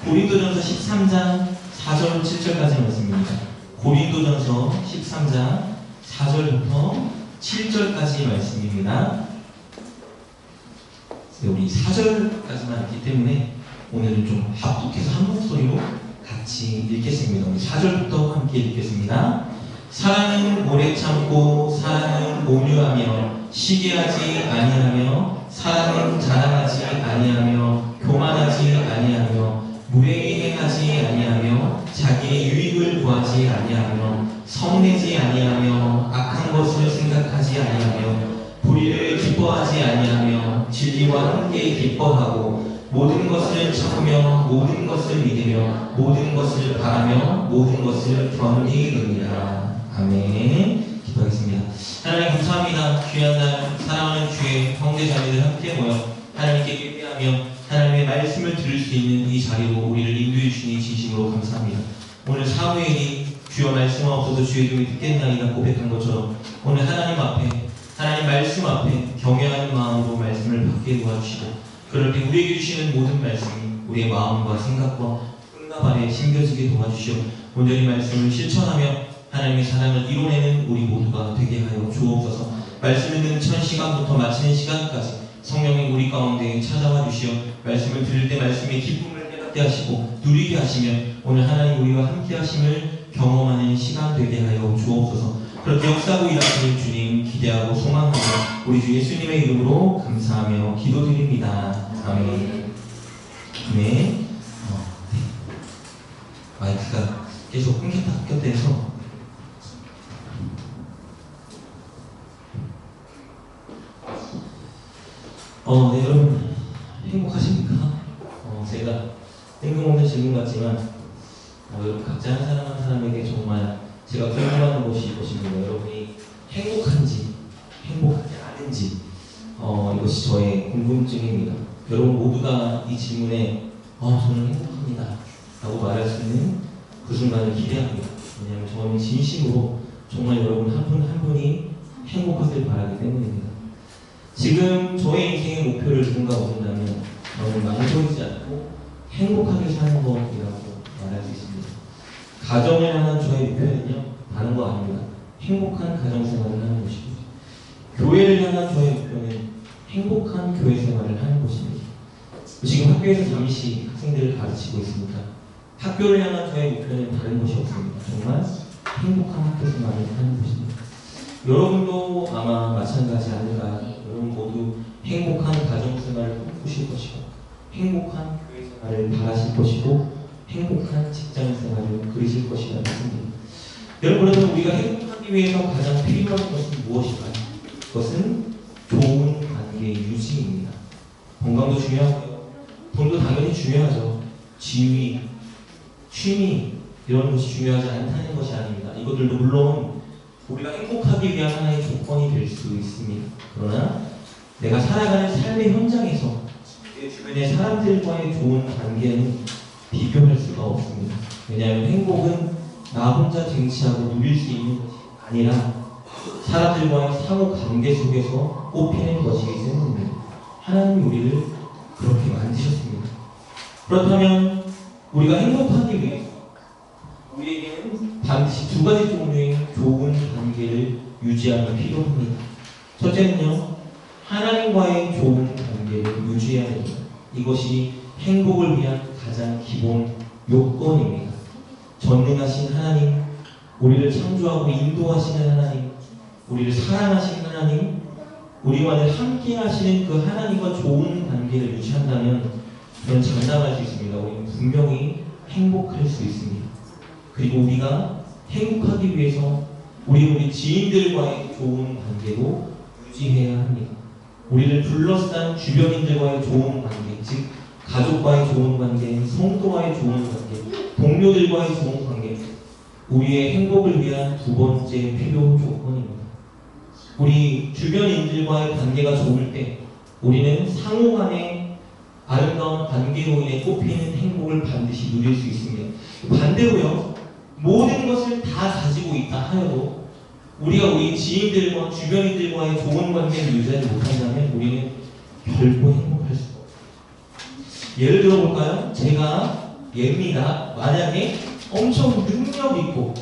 고린도전서 13장 4절 7절까지 말씀입니다. 고린도전서 13장 4절부터 7절까지 말씀입니다. 우리 4절까지만 있기 때문에 오늘은 좀 합독해서 한 목소리로 같이 읽겠습니다. 우리 4절부터 함께 읽겠습니다. 사랑은 오래 참고, 사랑은 온유하며, 시기하지 아니하며, 사랑은 자랑하지 아니하며, 교만하지 아니하며, 무례히 행하지 아니하며, 자기의 유익을 구하지 아니하며, 성내지 아니하며, 악한 것을 생각하지 아니하며, 불의를 기뻐하지 아니하며, 진리와 함께 기뻐하고, 모든 것을 참으며, 모든 것을 믿으며, 모든 것을 바라며, 모든 것을 견디느니라. 아멘. 기도하겠습니다. 하나님 감사합니다. 귀한 날 사랑하는 주의 형제자매들 함께 모여 하나님께 예배하며 하나님의 말씀을 들을 수 있는 이 자리로 우리를 인도해 주시니 진심으로 감사합니다. 오늘 사무엘이 주여 말씀 없어서 주의 종이 듣겠나이다 고백한 것처럼 오늘 하나님 앞에, 하나님 말씀 앞에 경외하는 마음으로 말씀을 받게 도와주시고, 그럴 때 우리에게 주시는 모든 말씀이 우리의 마음과 생각과 응답 안에 심겨지게 도와주시오. 온전히 말씀을 실천하며 하나님의 사랑을 이뤄내는 우리 모두가 되게 하여 주옵소서. 말씀 있는 첫 시간부터 마치는 시간까지 성령이 우리 가운데 찾아와 주시어 말씀을 들을 때 말씀의 기쁨을 깨닫게 하시고 누리게 하시며 오늘 하나님 우리와 함께 하심을 경험하는 시간 되게 하여 주옵소서. 그렇게 역사하고 일하시는 주님 기대하고 소망하며 우리 주 예수님의 이름으로 감사하며 기도드립니다. 아멘. 아멘. 마이크가 계속 끊겼다 해서 네, 여러분 행복하십니까? 제가 뜬금없는 질문 같지만 여러분 각자 한 사람 한 사람에게 정말 제가 궁금한 것이 이것입니다. 여러분이 행복한지 행복하지 않은지 이것이 저의 궁금증입니다. 여러분 모두가 이 질문에 저는 행복합니다 라고 말할 수 있는 그 순간을 기대합니다. 왜냐하면 저는 진심으로 정말 여러분 한 분 한 분이 행복하길 바라기 때문입니다. 지금 저의 인생의 목표를 누군가 묻는다면 저는 망설이지 않고 행복하게 사는 것이라고 말할 수 있습니다. 가정을 향한 저의 목표는요, 다른 거 아닙니다. 행복한 가정생활을 하는 것입니다. 교회를 향한 저의 목표는 행복한 교회생활을 하는 것입니다. 지금 학교에서 잠시 학생들을 가르치고 있습니다. 학교를 향한 저의 목표는 다른 것이 없습니다. 정말 행복한 학교생활을 하는 것입니다. 여러분도 아마 마찬가지 아닐까. 여러분 모두 행복한 가정생활을 꿈꾸실 것이고 행복한 교회생활을 바라실 것이고 행복한 직장생활을 그리실 것이라 믿습니다. 여러분, 그래서 우리가 행복하기 위해서 가장 필요한 것은 무엇일까요? 그것은 좋은 관계 유지입니다. 건강도 중요하고요. 돈도 당연히 중요하죠. 지위, 취미 이런 것이 중요하지 않다는 것이 아닙니다. 이것들도 물론 우리가 행복하기 위한 하나의 조건이 될 수 있습니다. 그러나 내가 살아가는 삶의 현장에서 내 주변의 사람들과의 좋은 관계는 비교할 수가 없습니다. 왜냐하면 행복은 나 혼자 쟁취하고 누릴 수 있는 것이 아니라 사람들과의 상호 관계 속에서 꽃피는 것이기 때문입니다. 하나님이 우리를 그렇게 만드셨습니다. 그렇다면 우리가 행복하기 위해 우리에게는 반드시 두 가지 종류의 좋은 관계를 유지하는 게 필요합니다. 첫째는요, 하나님과의 좋은 관계를 유지해야 됩니다. 이것이 행복을 위한 가장 기본 요건입니다. 전능하신 하나님, 우리를 창조하고 인도하시는 하나님, 우리를 사랑하시는 하나님, 우리와 늘 함께 하시는 그 하나님과 좋은 관계를 유지한다면 저는 장담할 수 있습니다. 우리는 분명히 행복할 수 있습니다. 그리고 우리가 행복하기 위해서 우리 지인들과의 좋은 관계도 유지해야 합니다. 우리를 둘러싼 주변인들과의 좋은 관계, 즉 가족과의 좋은 관계, 성도와의 좋은 관계, 동료들과의 좋은 관계, 우리의 행복을 위한 두 번째 필요 조건입니다. 우리 주변인들과의 관계가 좋을 때 우리는 상호 간의 아름다운 관계로 인해 꽃피는 행복을 반드시 누릴 수 있습니다. 반대로요, 모든 것을 다 가지고 있다 하여도 우리가 우리 지인들과 주변인들과의 좋은 관계를 유지하지 못한다면 우리는 결코 행복할 수가 없습니다. 예를 들어 볼까요? 제가 예입니다. 만약에 엄청 능력 있고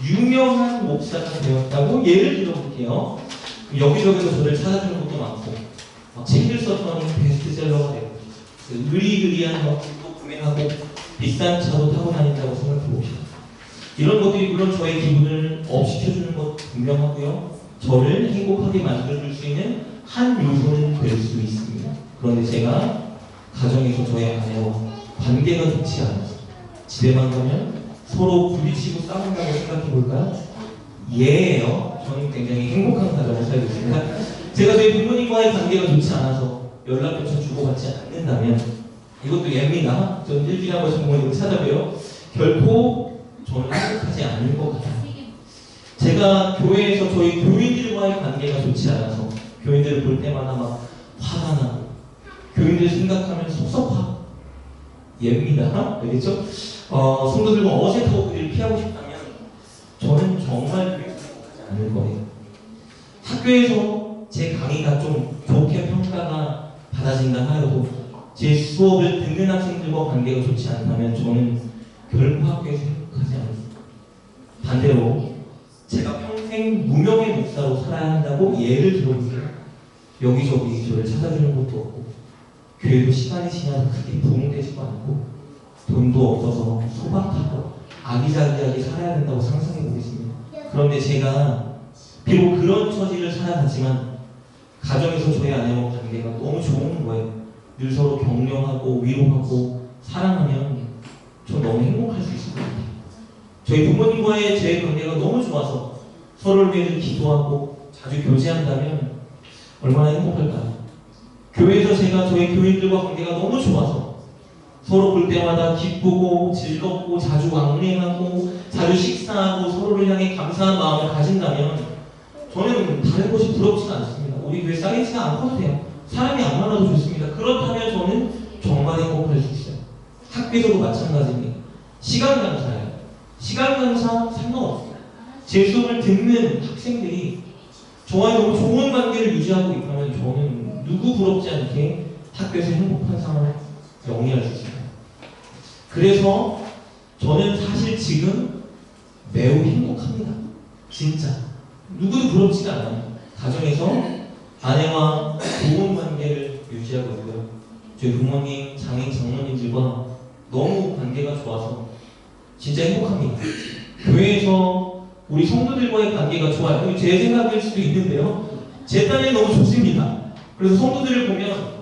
유명한 목사가 되었다고 예를 들어볼게요. 여기저기서 저를 찾아주는 것도 많고 막 책을 썼더니 베스트셀러가 되고 의리의리한 것도 구매하고 비싼 차도 타고 다닌다고 생각해봅시다. 이런 것들이 물론 저의 기분을 업시켜주는 것도 분명하고요. 저를 행복하게 만들어줄 수 있는 한 요소는 될 수 있습니다. 그런데 제가 가정에서 저의 아내와 관계가 좋지 않아서 집에만 가면 서로 부딪히고 싸운다고 생각해볼까요? 예예요. 저는 굉장히 행복한 가정을 살고 있습니다. 제가 저희 부모님과의 관계가 좋지 않아서 연락조차 주고받지 않는다면 이것도 예입니다. 저는 일주일에 한 번씩 부모님을 찾아봬요. 결코 저는 행복하지 않을 것 같아요. 제가 교회에서 저희 교인들과의 관계가 좋지 않아서 교인들을 볼 때마다 막 화가 나고 교인들 생각하면 섭섭하고 예입니다. 알겠죠? 성도들과 어색하고 그들을 피하고 싶다면 저는 정말 교회에서 행복하지 않을 거예요. 학교에서 제 강의가 좀 좋게 평가가 받아진다 하여도 제 수업을 듣는 학생들과 관계가 좋지 않다면 저는 결코 학교에서 행복하지 않습니다. 반대로 제가 평생 무명의 목사로 살아야 한다고 예를 들어볼게요. 여기저기 저를 찾아주는 것도 없고 교회도 시간이 지나서 크게 부흥되지도 않고 돈도 없어서 소박하고 아기자기하게 살아야 된다고 상상해 보겠습니다. 그런데 제가 비록 그런 처지를 살아가지만 가정에서 저희 아내와 관계가 너무 좋은 거예요. 늘 서로 격려하고 위로하고 사랑하면 전 너무 행복할 수 있을 것 같아요. 저희 부모님과의 제 관계가 너무 좋아서 서로를 위해서 기도하고 자주 교제한다면 얼마나 행복할까요? 교회에서 제가 저희 교인들과 관계가 너무 좋아서 서로 볼 때마다 기쁘고 즐겁고 자주 왕래하고 자주 식사하고 서로를 향해 감사한 마음을 가진다면 저는 다른 것이 부럽지가 않습니다. 우리 교회 쌓이지가 않고도 돼요. 사람이 안 많아도 좋습니다. 그렇다면 저는 정말 행복할 수 있어요. 학교에서도 마찬가지입니다. 시간 강사예요. 시간 강사 상관없어요. 제 수업을 듣는 학생들이 저와 너무 좋은 관계를 유지하고 있다면 저는 누구 부럽지 않게 학교에서 행복한 상황을 영위할 수 있습니다. 그래서 저는 사실 지금 매우 행복합니다. 진짜. 누구도 부럽지가 않아요. 가정에서 아내와 좋은 관계를 유지하고 있고요. 저희 부모님, 장인, 장모님들과 너무 관계가 좋아서 진짜 행복합니다. 교회에서 우리 성도들과의 관계가 좋아요. 제 생각일 수도 있는데요. 제 딴에 너무 좋습니다. 그래서 성도들을 보면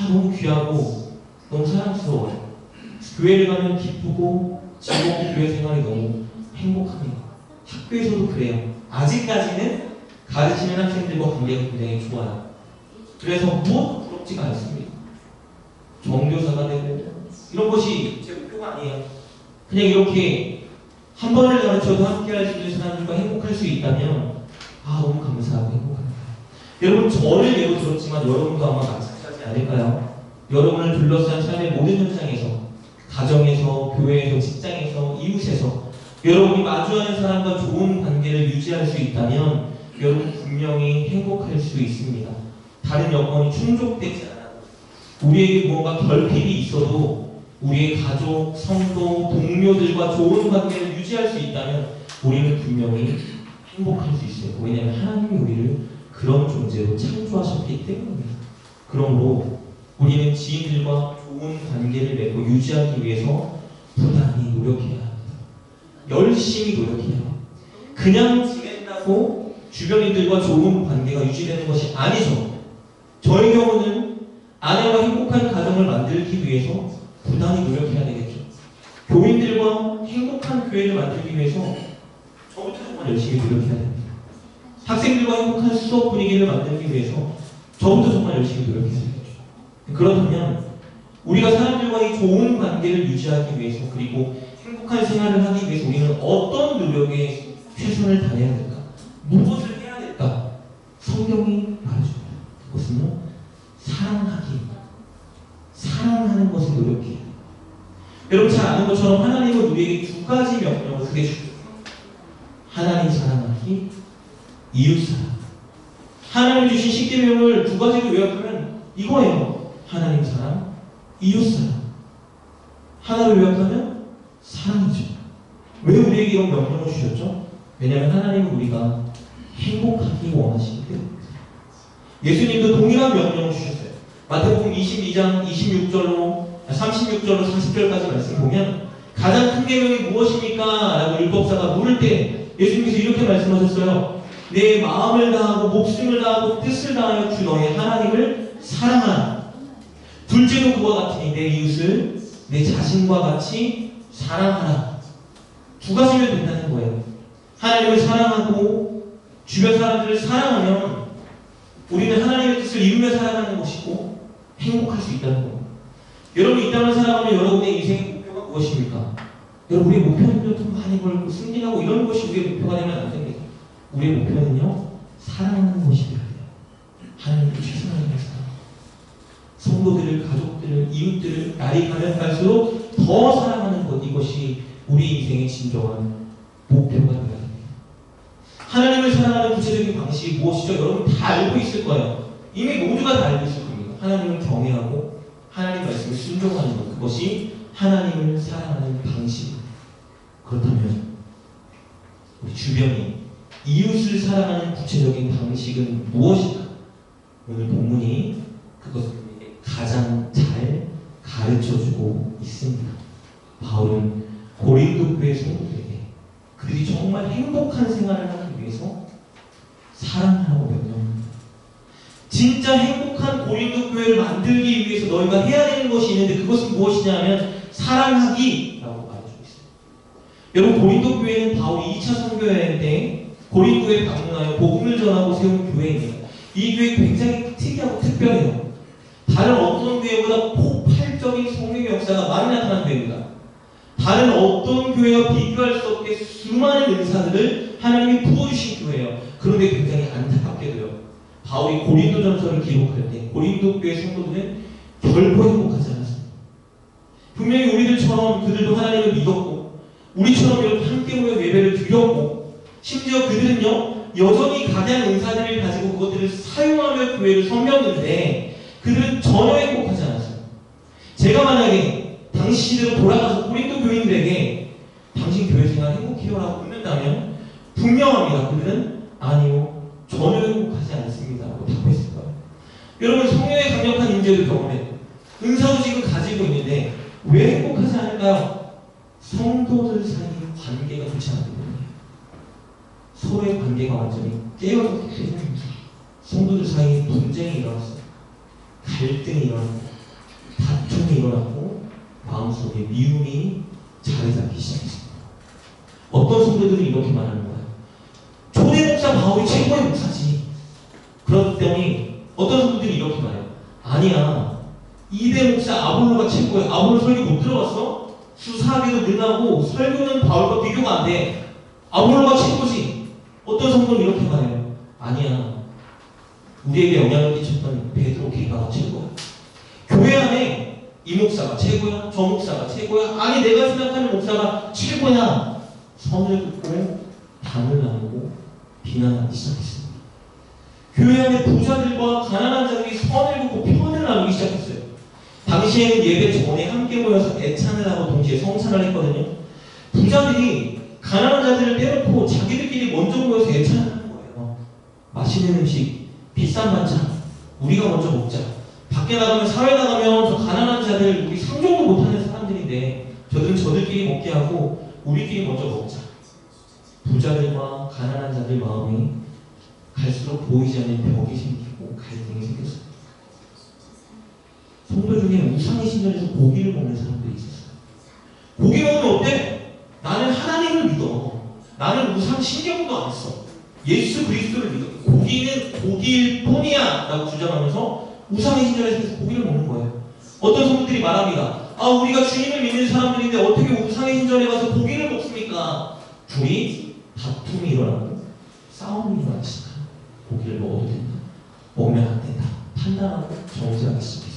너무 귀하고 너무 사랑스러워요. 교회를 가면 기쁘고 즐거운 교회 생활이 너무 행복합니다. 학교에서도 그래요. 아직까지는 가르치는 학생들과 관계가 굉장히 좋아요. 그래서 무엇도 부럽지가 않습니다. 정교사가 되고 이런 것이 제 목표가 아니에요. 그냥 이렇게 한 번을 가르쳐도 함께 할 수 있는 사람들과 행복할 수 있다면 너무 감사하고 행복합니다. 여러분 저를 예로 들었지만 여러분도 아마 마찬가지지 않을까요? 여러분을 둘러싼 삶의 모든 현장에서 가정에서, 교회에서, 직장에서, 이웃에서 여러분이 마주하는 사람과 좋은 관계를 유지할 수 있다면 여러분 분명히 행복할 수 있습니다. 다른 여건이 충족되지 않아도 우리에게 무언가 결핍이 있어도 우리의 가족, 성도, 동료들과 좋은 관계를 유지할 수 있다면 우리는 분명히 행복할 수 있어요. 왜냐하면 하나님이 우리를 그런 존재로 창조하셨기 때문입니다. 그러므로 우리는 지인들과 좋은 관계를 맺고 유지하기 위해서 부단히 노력해야 합니다. 열심히 노력해야 해요. 그냥 지낸다고 주변인들과 좋은 관계가 유지되는 것이 아니죠. 저의 경우는 아내와 행복한 가정을 만들기 위해서 부단히 노력해야 되겠죠. 교인들과 행복한 교회를 만들기 위해서 저부터 정말 열심히 노력해야 됩니다. 학생들과 행복한 수업 분위기를 만들기 위해서 저부터 정말 열심히 노력해야 되겠죠. 그렇다면 우리가 사람들과의 좋은 관계를 유지하기 위해서 그리고 행복한 생활을 하기 위해서 우리는 어떤 노력에 최선을 다해야 될까? 무엇을 해야 될까? 성경이 말해줍니다. 그것은요, 사랑하는 것을 노력해요. 여러분 잘 아는 것처럼 하나님은 우리에게 두 가지 명령을 크게 주셨어요. 하나님 사랑하기, 이웃 사랑. 하나님 주신 십계명을 두 가지로 요약하면 이거예요. 하나님 사랑, 이웃 사랑. 하나로 요약하면 사랑이죠. 왜 우리에게 이런 명령을 주셨죠? 왜냐하면 하나님은 우리가 행복하기 원하시기 때문입니다. 예수님도 동일한 명령을 주셨어요. 마태복음 22장 36절로 40절까지 말씀 보면 가장 큰 계명이 무엇입니까? 라고 율법사가 물을 때 예수님께서 이렇게 말씀하셨어요. 내 마음을 다하고 목숨을 다하고 뜻을 다하여 주 너의 하나님을 사랑하라. 둘째도 그와 같으니 내 이웃을 내 자신과 같이 사랑하라. 두 가지면 된다는 거예요. 하나님을 사랑하고 주변 사람들을 사랑하면 우리는 하나님의 뜻을 이루며 살아가는 것이고 행복할 수 있다는 거예요. 여러분 이 땅을 살아가면 여러분의 인생의 목표가 무엇입니까? 여러분 우리의 목표는요 돈 많이 벌고 승진하고 이런 것이 우리의 목표가 되면 안 됩니다. 우리의 목표는요 사랑하는 것이 되어야 돼요. 하나님께 최선을 다해서 성도들을, 가족들을, 이웃들을 날이 가면 갈수록 더 사랑하는 것, 이것이 우리 인생의 진정한 목표가 되어야 됩니다. 하나님을 사랑하는 구체적인 방식이 무엇이죠? 여러분 다 알고 있을 거예요. 이미 모두가 다 알고 있을 겁니다. 하나님을 경외하고 하나님 말씀을 순종하는 것, 그것이 하나님을 사랑하는 방식입니다. 그렇다면 우리 주변이 이웃을 사랑하는 구체적인 방식은 무엇일까? 오늘 본문이 그것을 우리에게 가장 잘 가르쳐주고 있습니다. 바울은 고린도 교회 성도들에게 그들이 정말 행복한 생활을 하기 위해서 사랑하라고 명령합니다. 진짜 행복한 고린도 교회를 만들기 위해서 너희가 해야 되는 것이 있는데 그것은 무엇이냐면 사랑하기라고 말해주고 있어요. 여러분 고린도 교회는 바울이 2차 선교여행 때 고린도에 방문하여 복음을 전하고 세운 교회입니다. 이 교회 굉장히 특이하고 특별해요. 다른 어떤 교회보다 폭발적인 성령의 역사가 많이 나타난 교회입니다. 다른 어떤 교회와 비교할 수 없게 수많은 은사들을 하나님이 부어주신 교회예요. 그런데 굉장히 안타깝게도요. 바울이 고린도전서를 기록할 때 고린도 교회 성도들은 결코 행복하지 않았습니다. 분명히 우리들처럼 그들도 하나님을 믿었고 우리처럼 이렇게 함께 모여 예배를 드렸고 심지어 그들은요 여전히 각양 은사들을 가지고 그것들을 사용하며 교회를 섬겼는데 그들은 전혀 행복하지 않았어요. 제가 만약에 당시 시대로 돌아가서 고린도 교인들에게 당신 교회 생활 행복해요? 라고 묻는다면 분명합니다. 그들은 아니요 전혀 행복하지 않습니다 라고 답했을 거예요. 여러분 성령의 강력한 임재도 경험했고 은사도 지금 가지고 있는데 왜 행복하지 않을까요? 성도들 사이의 관계가 좋지 않기 때문이에요. 서로의 관계가 완전히 깨어졌기 때문입니다. 성도들 사이에 분쟁이 일어났어요. 갈등이 일어났고 다툼이 일어났고 마음속에 미움이 자리 잡기 시작했습니다. 어떤 성도들은 이렇게 말하는 거예요. 초대 목사 바울이 최고의 목사지. 그렇더니 어떤 성도들이 이렇게 말해요. 아니야. 2대 목사 아볼로가 최고야. 아볼로 설교 못 들어봤어? 수사하기도 능하고 설교는 바울과 비교가 안 돼. 아볼로가 최고지. 어떤 성도는 이렇게 말해요. 아니야. 우리에게 영향을 끼쳤던 베드로 게바가 최고야. 교회 안에 이 목사가 최고야. 저 목사가 최고야. 아니 내가 생각하는 목사가 최고야. 선을 긋고 담을 나누고 비난하기 시작했습니다. 교회 안에 부자들과 가난한 자들이 선을 긋고 편을 나누기 시작했어요. 당시에는 예배 전에 함께 모여서 애찬을 하고 동시에 성찬을 했거든요. 부자들이 가난한 자들을 빼놓고 자기들끼리 먼저 모여서 애찬을 하는 거예요. 맛있는 음식, 비싼 반찬, 우리가 먼저 먹자. 밖에 나가면 사회 나가면 저 가난한 자들 우리 상종도 못하는 사람들인데 저들끼리 먹게 하고 우리끼리 먼저 먹자. 부자들과 가난한 자들 마음이 갈수록 보이지 않는 벽이 생기고 갈등이 생겼어요. 성도 중에 우상의 신전에서 고기를 먹는 사람들이 있었어요. 고기 먹으면 어때? 나는 하나님을 믿어. 나는 우상 신경도 안 써. 예수 그리스도를 믿어. 고기는 고기일 뿐이야 라고 주장하면서 우상의 신전에서 고기를 먹는 거예요. 어떤 성도들이 말합니다. 아 우리가 주님을 믿는 사람들인데 어떻게 우상의 신전에 가서 고기를 먹습니까? 둘이 다툼이 일어나고 싸움이 일어나기 시작합니다. 고기를 먹어도 된다. 먹으면 안 된다. 판단하고 정죄하기 시작했어요.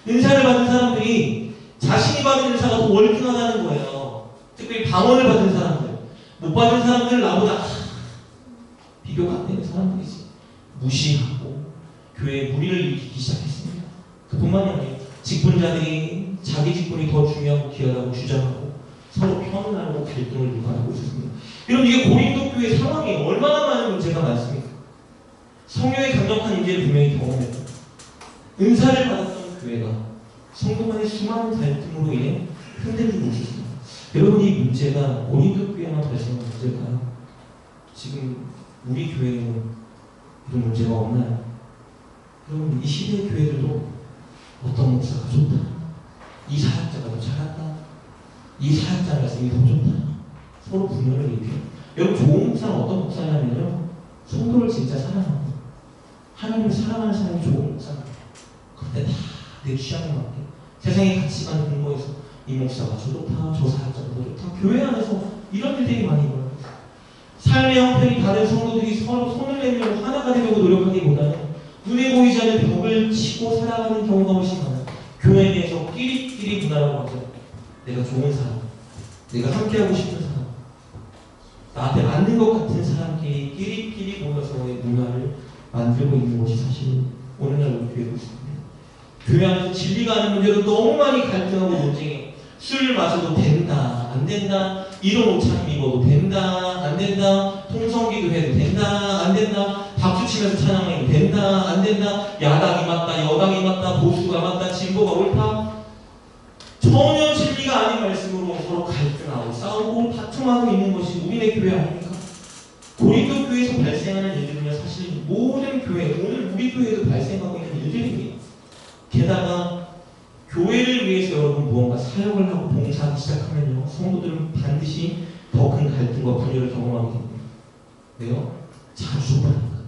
은사를 받은 사람들이 자신이 받은 은사가 더 월등하다는 거예요. 특별히 방언을 받은 사람들. 못 받은 사람들은 나보다 비교가 안 되는 사람들이지. 무시하고 교회에 무리를 일으키기 시작했습니다. 그뿐만이 아니에요. 직분자들이 자기 직분이 더 중요하고 귀하다고 주장하고 서로 편을 나누고 갈등을 유발하고 있었습니다. 여러분 이게 고린도 교회 상황이 얼마나 많은 문제가 많습니까? 성령의 강력한 임재를 분명히 경험했고 은사를 받았던 교회가 성도 간의 수많은 갈등으로 인해 흔들리고 있었습니다. 여러분 이 문제가 고린도 교회만 발생한 문제일까요? 지금 우리 교회에는 이런 문제가 없나요? 여러분 이 시대의 교회들도 어떤 목사가 좋다, 이 사역자가 더 잘한다, 이 사역자 말씀이 더 좋다, 서로 분열을 일으켜요. 여러분 좋은 목사는 어떤 목사냐면요, 성도를 진짜 사랑하고 하나님을 사랑하는 사람이 좋은 목사입니다. 그런데 다 내 취향에 맞게 세상의 가치관 공부해서 이 목사가 저 좋다, 저 사역자가 더 좋다, 교회 안에서 이런 일들이 많이 일어나요. 삶의 형편이 다른 성도들이 서로 손을 내밀고 하나가 되려고 노력하기보다는 눈에 보이지 않는 벽을 치고 살아가는 경우가 훨씬 많아요. 교회 내에서 끼리끼리 문화라고 하죠. 내가 좋은 사람, 내가 함께하고 싶은 사람, 나한테 맞는 것 같은 사람끼리 끼리끼리 모여서의 문화를 만들고 있는 것이 사실 오늘날 우리 교회도 있습니다. 교회 안에서 진리가 아닌 문제로 너무 많이 갈등하고 논쟁해. 술 마셔도 된다, 안 된다, 이런 옷차림 입어도 된다, 안 된다, 통성기도 해도 된다, 안 된다, 박수치면서 찬양해도 된다, 안 된다, 야당이 맞다, 여당이 맞다, 보수가 맞다, 진보가 옳다. 전혀 진리가 아닌 말씀으로 서로 갈등하고 싸우고 다툼하고 있는 것이 우리네 교회 아닙니까? 고린도 교회에서 발생하는 일들은요, 사실 모든 교회, 오늘 우리 교회에도 발생하고 있는 일들입니다. 게다가 교회를 위해서 여러분 무언가 사역을 하고 봉사하기 시작하면요, 성도들은 반드시 더 큰 갈등과 분열을 경험하게 됩니다. 왜요? 자주 좁아니까.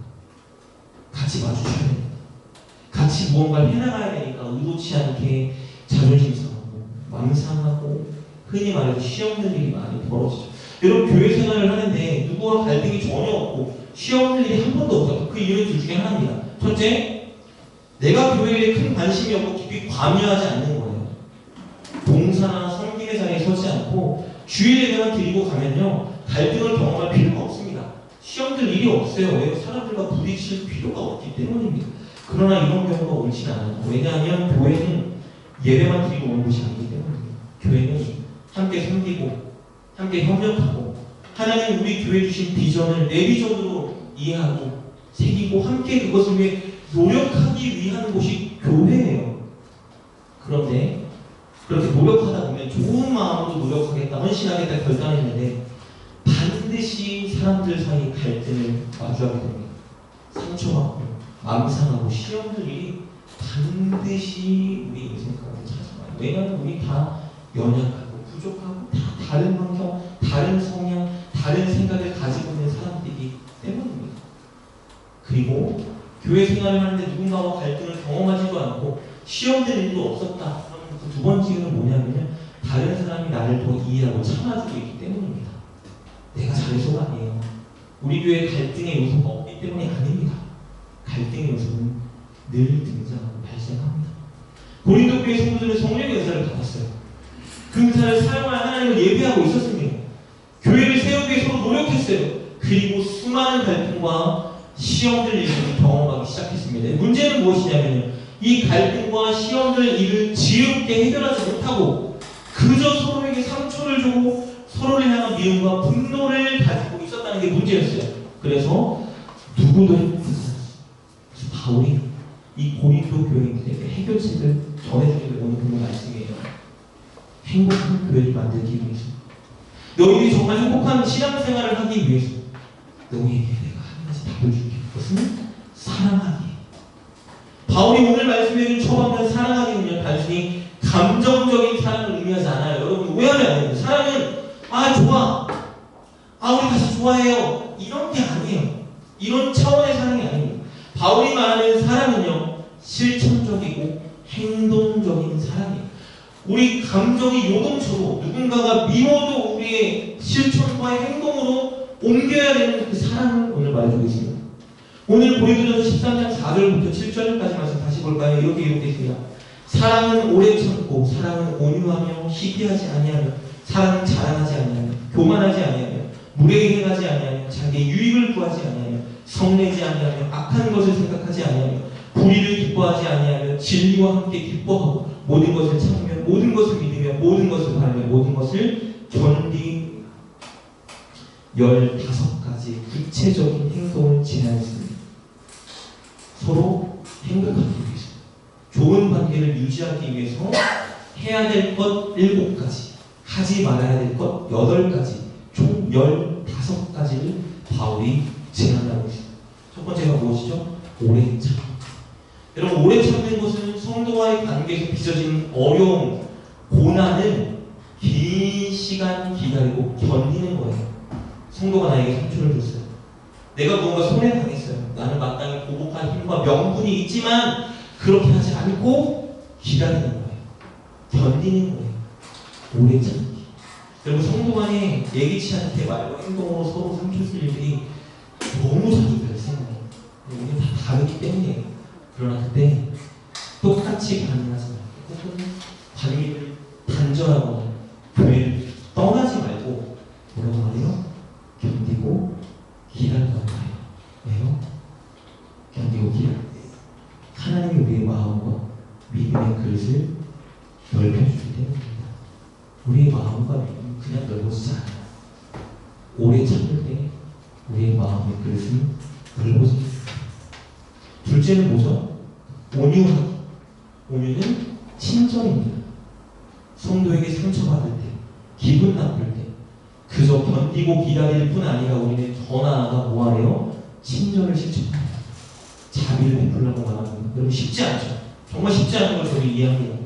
같이 마주쳐야 됩니다. 같이 무언가를 해나가야 되니까 의도치 않게 자존심 상하고 망상하고 흔히 말해서 시험 들 일이 많이 벌어지죠. 여러분 교회 생활을 하는데 누구와 갈등이 전혀 없고 시험 들 일이 한 번도 없어요. 그 이유는 둘 중에 하나입니다. 첫째, 내가 교회에 큰 관심이 없고 깊이 관여하지 않는 거예요. 봉사나 섬김의 자리에 서지 않고 주일 예배만 드리고 가면요, 갈등을 경험할 필요가 없습니다. 시험 들 일이 없어요. 왜? 사람들과 부딪힐 필요가 없기 때문입니다. 그러나 이런 경우가 옳지는 않아요. 왜냐하면 교회는 예배만 드리고 오는 것이 아니기 때문입니다. 교회는 함께 섬기고 함께 협력하고 하나님 우리 교회 주신 비전을 내 비전으로 이해하고 새기고 함께 그것을 위해 노력하기 위한 곳이 교회예요. 그런데 그렇게 노력하다 보면 좋은 마음으로 노력하겠다, 헌신하겠다 결단했는데 반드시 사람들 사이 갈등을 마주하게 됩니다. 상처받고 망상하고 시험들 일이 반드시 우리 인생 가운데 찾아와요. 왜냐하면 우리 다 연약하고 부족하고 다 다른 환경, 다른 성향, 다른 생각을 가지고 있는 사람들이기 때문입니다. 그리고 교회 생활을 하는데 누군가와 갈등을 경험하지도 않고 시험될 일도 없었다. 그러면 그 두 번째 이유는 뭐냐면요, 다른 사람이 나를 더 이해하고 참아주고 있기 때문입니다. 내가 잘해서가 아니에요. 우리 교회 갈등의 요소가 없기 때문이 아닙니다. 갈등의 요소는 늘 등장하고 발생합니다. 고린도 교회 성도들은 성령의 은사를 받았어요. 그 은사를 사용할 하나님을 예배하고 있었습니다. 교회를 세우기 위해 서로 노력했어요. 그리고 수많은 갈등과 시험들 일을 경험하기 시작했습니다. 문제는 무엇이냐면요, 이 갈등과 시험들 일을 지혜롭게 해결하지 못하고 그저 서로에게 상처를 주고 서로를 향한 미움과 분노를 가지고 있었다는 게 문제였어요. 그래서 누구도 행복하지 않았어요. 그래서 바울이 이 고린도 교회인들에게 해결책을 전해주기를 오늘 보는 말씀이에요. 행복한 교회를 만들기 위해서, 너희들이 정말 행복한 신앙생활을 하기 위해서 너희에게 내가 한 가지 답을 줄게. 그것은 사랑하기. 바울이 오늘 말씀해준 처방된 사랑하기는요, 단순히 감정적인 사랑을 의미하지 않아요. 여러분 오해하면 안 됩니다. 사랑은 좋아, 우리 다시 좋아해요, 이런 게 아니에요. 이런 차원의 사랑이 아닙니다. 바울이 말하는 사랑은요, 실천적이고 행동적인 사랑이에요. 우리 감정이 요동쳐도 누군가가 미워도 우리의 실천과 행동으로 옮겨야 되는 그 사랑을 오늘 말해주고 있습니다. 오늘 고린도전서 13장 4절부터 7절까지 말씀 다시 볼까요? 이렇게 기록되어 사랑은 오래 참고, 사랑은 온유하며 시기하지 아니하며, 사랑은 자랑하지 아니하며, 교만하지 아니하며, 무례히 행하지 아니하며, 자기의 유익을 구하지 아니하며, 성내지 아니하며, 악한 것을 생각하지 아니하며, 불의를 기뻐하지 아니하며, 진리와 함께 기뻐하고, 모든 것을 참으며 모든 것을 믿으며 모든 것을 바라며 모든 것을 견디 15가지 구체적인 행동을 제안했습니다. 서로 행복하기 위해서, 좋은 관계를 유지하기 위해서 해야 될 것 7가지, 하지 말아야 될 것 8가지, 총 15가지를 바울이 제안하고 있습니다. 첫 번째가 무엇이죠? 오래 참는. 여러분, 오래 참는 것은 성도와의 관계에서 빚어진 어려움, 고난을 긴 시간 기다리고 견디는 거예요. 성도가 나에게 상처를 줬어요. 내가 무언가 손해당했어요. 나는 마땅히 보복할 힘과 명분이 있지만 그렇게 하지 않고 기다리는 거예요. 견디는 거예요. 오래 참기. 여러분, 성도 간에 예기치 않게 말과 행동으로 서로 상처 줄 일들이 너무 자주 발생해요. 우리는 다 다르기 때문이에요. 그러나 그때 똑같이 반응하지 말고, 혹은 관계를 단절하거나 교회를 떠나지 말고 뭐라고 말해요? 견디고 기다린다고 말해요. 왜요? 견디고 기다려요. 하나님이 우리의 마음과 믿음의 그릇을 넓혀주기 때문입니다. 우리의 마음과 믿음은 그냥 넓어지지 않아요. 오래 참을 때 우리의 마음의 그릇은 넓어집니다. 둘째는 뭐죠? 온유하기. 온유는 친절입니다. 성도에게 상처받을 때, 기분 나쁠 때 그저 견디고 기다릴 뿐 아니라 우리는 더 나아가 뭐하래요? 친절을 실천해요. 자비를 베풀려고 말합니다. 여러분, 쉽지 않죠? 정말 쉽지 않은 걸 저는 이해합니다.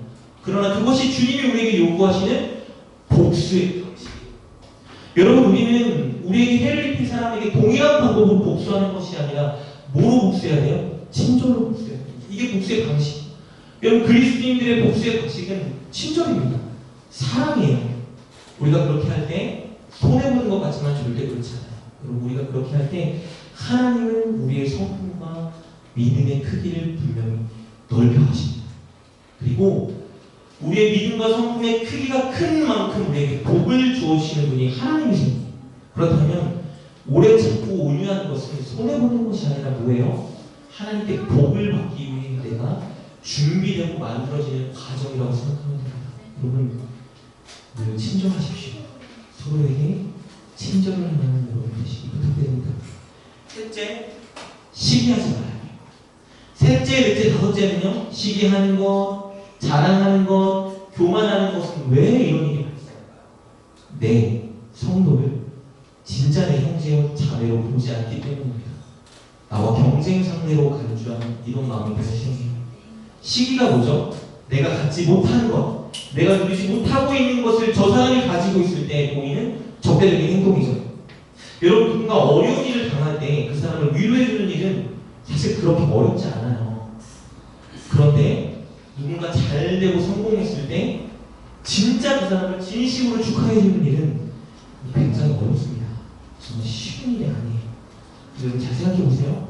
그러나 그것이 주님이 우리에게 요구하시는 복수의 방식이에요. 여러분, 우리는 우리에게 해를 입힌 사람에게 동일한 방법으로 복수하는 것이 아니라 뭐로 복수해야 돼요? 친절로 복수해야 돼요. 이게 복수의 방식. 여러분, 그리스도인들의 복수의 방식은 친절입니다. 사랑이에요. 우리가 그렇게 할 때 손해보는 것 같지만 절대 그렇지 않아요. 여러분, 우리가 그렇게 할 때 하나님은 우리의 성품과 믿음의 크기를 분명히 넓혀 하십니다. 그리고 우리의 믿음과 성품의 크기가 큰 만큼 우리에게 복을 주시는 분이 하나님이십니다. 그렇다면 오래 참고 온유한 것은 손해보는 것이 아니라 뭐예요? 하나님께 복을 받기 위해 내가 준비되고 만들어지는 과정이라고 생각하면 됩니다. 여러분, 늘 친절하십시오. 서로에게 친절을 하는 여러분 되시기 부탁드립니다. 셋째, 시기하지 말아야 돼요. 셋째, 넷째, 다섯째는요, 시기하는 것, 자랑하는 것, 교만하는 것은 왜 이런 일이 발생할까요? 내 성도를 진짜 내 형제와 자매로 보지 않기 때문입니다. 나와 경쟁 상대로 간주하는 이런 마음이 발생해요. 시기가 뭐죠? 내가 갖지 못한 것, 내가 누리지 못하고 있는 것을 저 사람이 가지고 있을 때 보이는 적대적인 행동이죠. 여러분, 누군가 어려운 일을 당할 때 그 사람을 위로해주는 일은 사실 그렇게 어렵지 않아요. 그런데 누군가 잘 되고 성공했을 때 진짜 그 사람을 진심으로 축하해주는 일은 굉장히 어렵습니다. 정말 쉬운 일이 아니에요. 여러분, 잘 생각해보세요.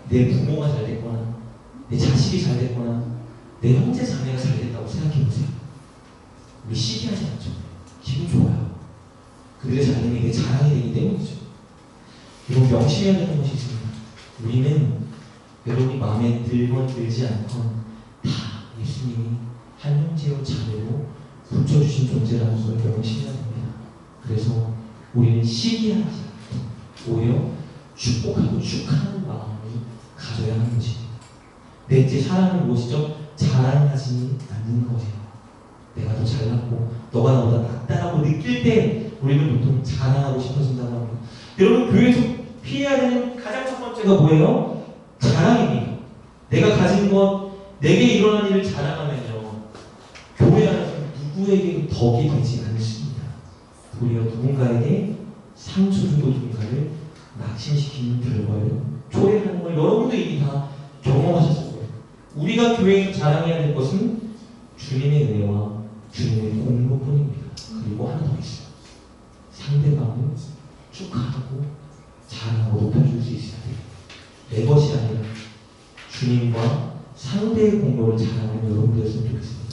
내 부모가 잘 됐거나 내 자식이 잘 됐거나 내 형제 자매가 잘 됐다고 생각해보세요. 우리 시기하지 않죠. 기분 좋아요. 그들의 자녀이 내 자랑이 되기 때문이죠. 여러분, 명심해야 되는 것이 있습니다. 우리는 여러분이 마음에 들건 들지 않건 다 예수님이 한 형제요 자매로 붙여주신 존재라는 것을 명심해야 됩니다. 그래서 우리는 시기하지 않고 오히려 축복하고 축하하는 마음을 가져야 하는 것입니다. 넷째, 사랑은 무엇이죠? 자랑하지 않는 거예요. 내가 더 잘났고 너가 나보다 낫다라고 느낄 때 우리는 보통 자랑하고 싶어진다고 합니다. 여러분, 교회에서 피해야 되는 가장 첫 번째가 뭐예요? 자랑입니다. 내가 가진 것, 내게 일어난 일을 자랑하면요, 교회 안에서 누구에게 덕이 되지 않습니다. 오히려 누군가에게 상처 주고 누군가를 낙심시키는 결과를 초래하는 걸 여러분도 이미 다 경험하셨을 거예요. 우리가 교회에서 자랑해야 될 것은 주님의 은혜와 주님의 공로뿐입니다. 그리고 하나 더 있어요. 상대방을 축하하고 자랑하고 높여줄 수 있어야 돼요. 내 것이 아니라 주님과 상대의 공로를 자랑하는 여러분들이었으면 좋겠습니다.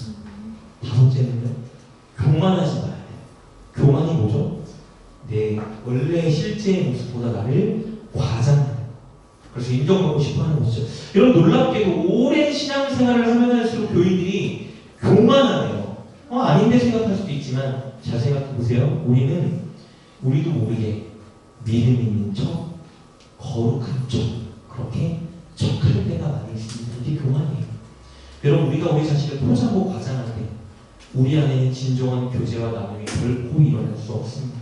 다섯째는요, 교만하지 말아야 돼요. 교만이 뭐죠? 내 원래 실제의 모습보다 나를 과장하는, 그래서 인정받고 싶어하는 것이죠. 여러분, 놀랍게도 오랜 신앙생활을 하면 할수록 교인들이 교만하네요. 수도 있지만 잘 생각해 보세요. 우리도 모르게 믿음 있는 척, 거룩한 척, 그렇게 척하는 때가 많이 있습니다. 이게 교만이에요. 여러분, 우리가 우리 자신을 포장하고 과장할 때 우리 안에는 진정한 교제와 나눔이 결코 일어날 수 없습니다.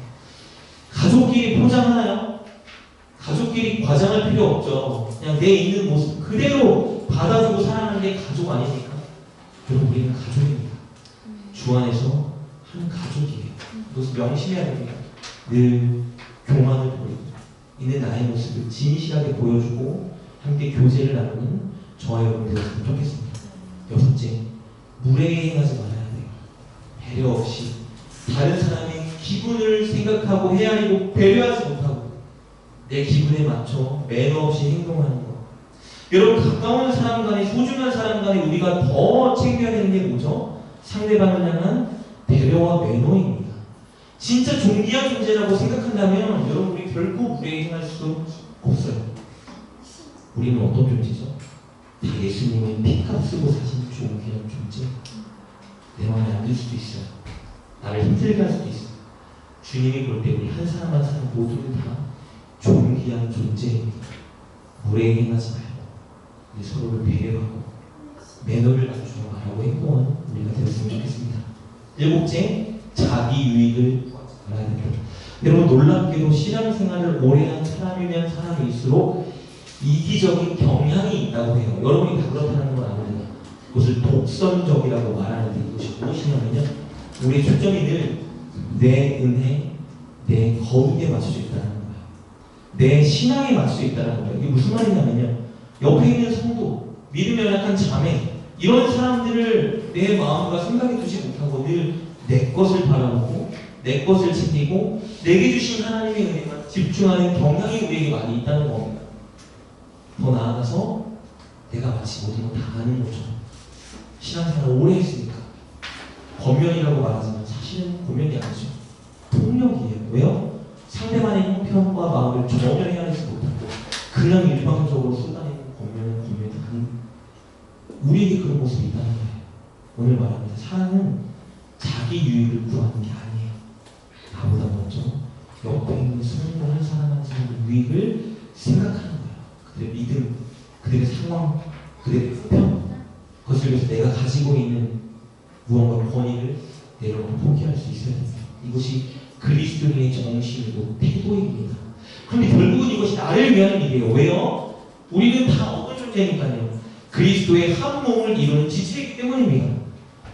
가족끼리 포장하나요? 가족끼리 과장할 필요 없죠. 그냥 내 있는 모습 그대로 받아주고 사랑하는 게 가족 아닙니까? 여러분, 우리는 가족입니다. 주 안에서 한 가족이에요. 그것을 명심해야 됩니다. 늘 교만을 버리고 있는 나의 모습을 진실하게 보여주고 함께 교제를 나누는 저와 여러분 되었으면 좋겠습니다. 여섯째, 무례히 행하지 말아야 돼요. 배려 없이 다른 사람의 기분을 생각하고 헤아리고 배려하지 못하고 내 기분에 맞춰 매너 없이 행동하는 것. 여러분, 가까운 사람 간에, 소중한 사람 간에 우리가 더 챙겨야 되는 게 뭐죠? 상대방을 향한 배려와 매너입니다. 진짜 존귀한 존재라고 생각한다면 여러분, 우리 결코 무례히 행할 수 없어요. 우리는 어떤 존재죠? 다 예수님의 피값 쓰고 사신 존귀한 존재. 내 마음에 안 들 수도 있어요. 나를 힘들게 할 수도 있어요. 주님이 볼 때 우리 한 사람 한 사람 모두는 다 존귀한 존재입니다. 무례히 행하지 말고 우리 서로를 배려하고 매너를 갖추고 말하고 행동하는 우리가 되었으면 좋겠습니다. 일곱째, 자기 유익을 알아야 됩니다. 여러분, 놀랍게도 신앙생활을 오래 한 사람이면 사람일수록 이기적인 경향이 있다고 해요. 여러분이 다 그렇다는 건 아닙니다. 그것을 독선적이라고 말하는데 이것이 무엇이냐면요, 우리의 초점이 늘 내 은혜, 내 거룩에 맞춰져 있다는 거예요. 내 신앙에 맞춰져 있다는 거예요. 이게 무슨 말이냐면요, 옆에 있는 성도, 믿음이 연약한 자매, 이런 사람들을 내 마음과 생각에 두지 못하고 늘 내 것을 바라보고 내 것을 챙기고 내게 주신 하나님의 은혜만 집중하는 경향이 우리에게 많이 있다는 겁니다. 더 나아가서 내가 마치 모든 걸 다 아는 거죠. 신앙생활을 오래 했으니까 권면이라고 말하지만 사실은 권면이 아니죠. 폭력이에요. 왜요? 상대방의 형편과 마음을 전혀 헤아리지 못하고 그냥 일방적으로 쏟아내는 권면이 아닌, 우리에게 그런 모습이 있다는 거예요. 오늘 말합니다. 사랑은 자기 유익을 구하는 게 아니에요. 나보다 먼저 옆에 있는 성도 한 사람 한 사람의 유익을 생각하는 거예요. 그들의 믿음, 그들의 상황, 그들의 형편, 그것을 위해서 내가 가지고 있는 무언가 권위를 내려놓고 포기할 수 있어야 됩니다. 이것이 그리스도인의 정신이고 태도입니다. 그런데 결국은 이것이 나를 위한 일이에요. 왜요? 우리는 다 어떤 존재니까요. 그리스도의 한 몸을 이루는 지체이기 때문입니다.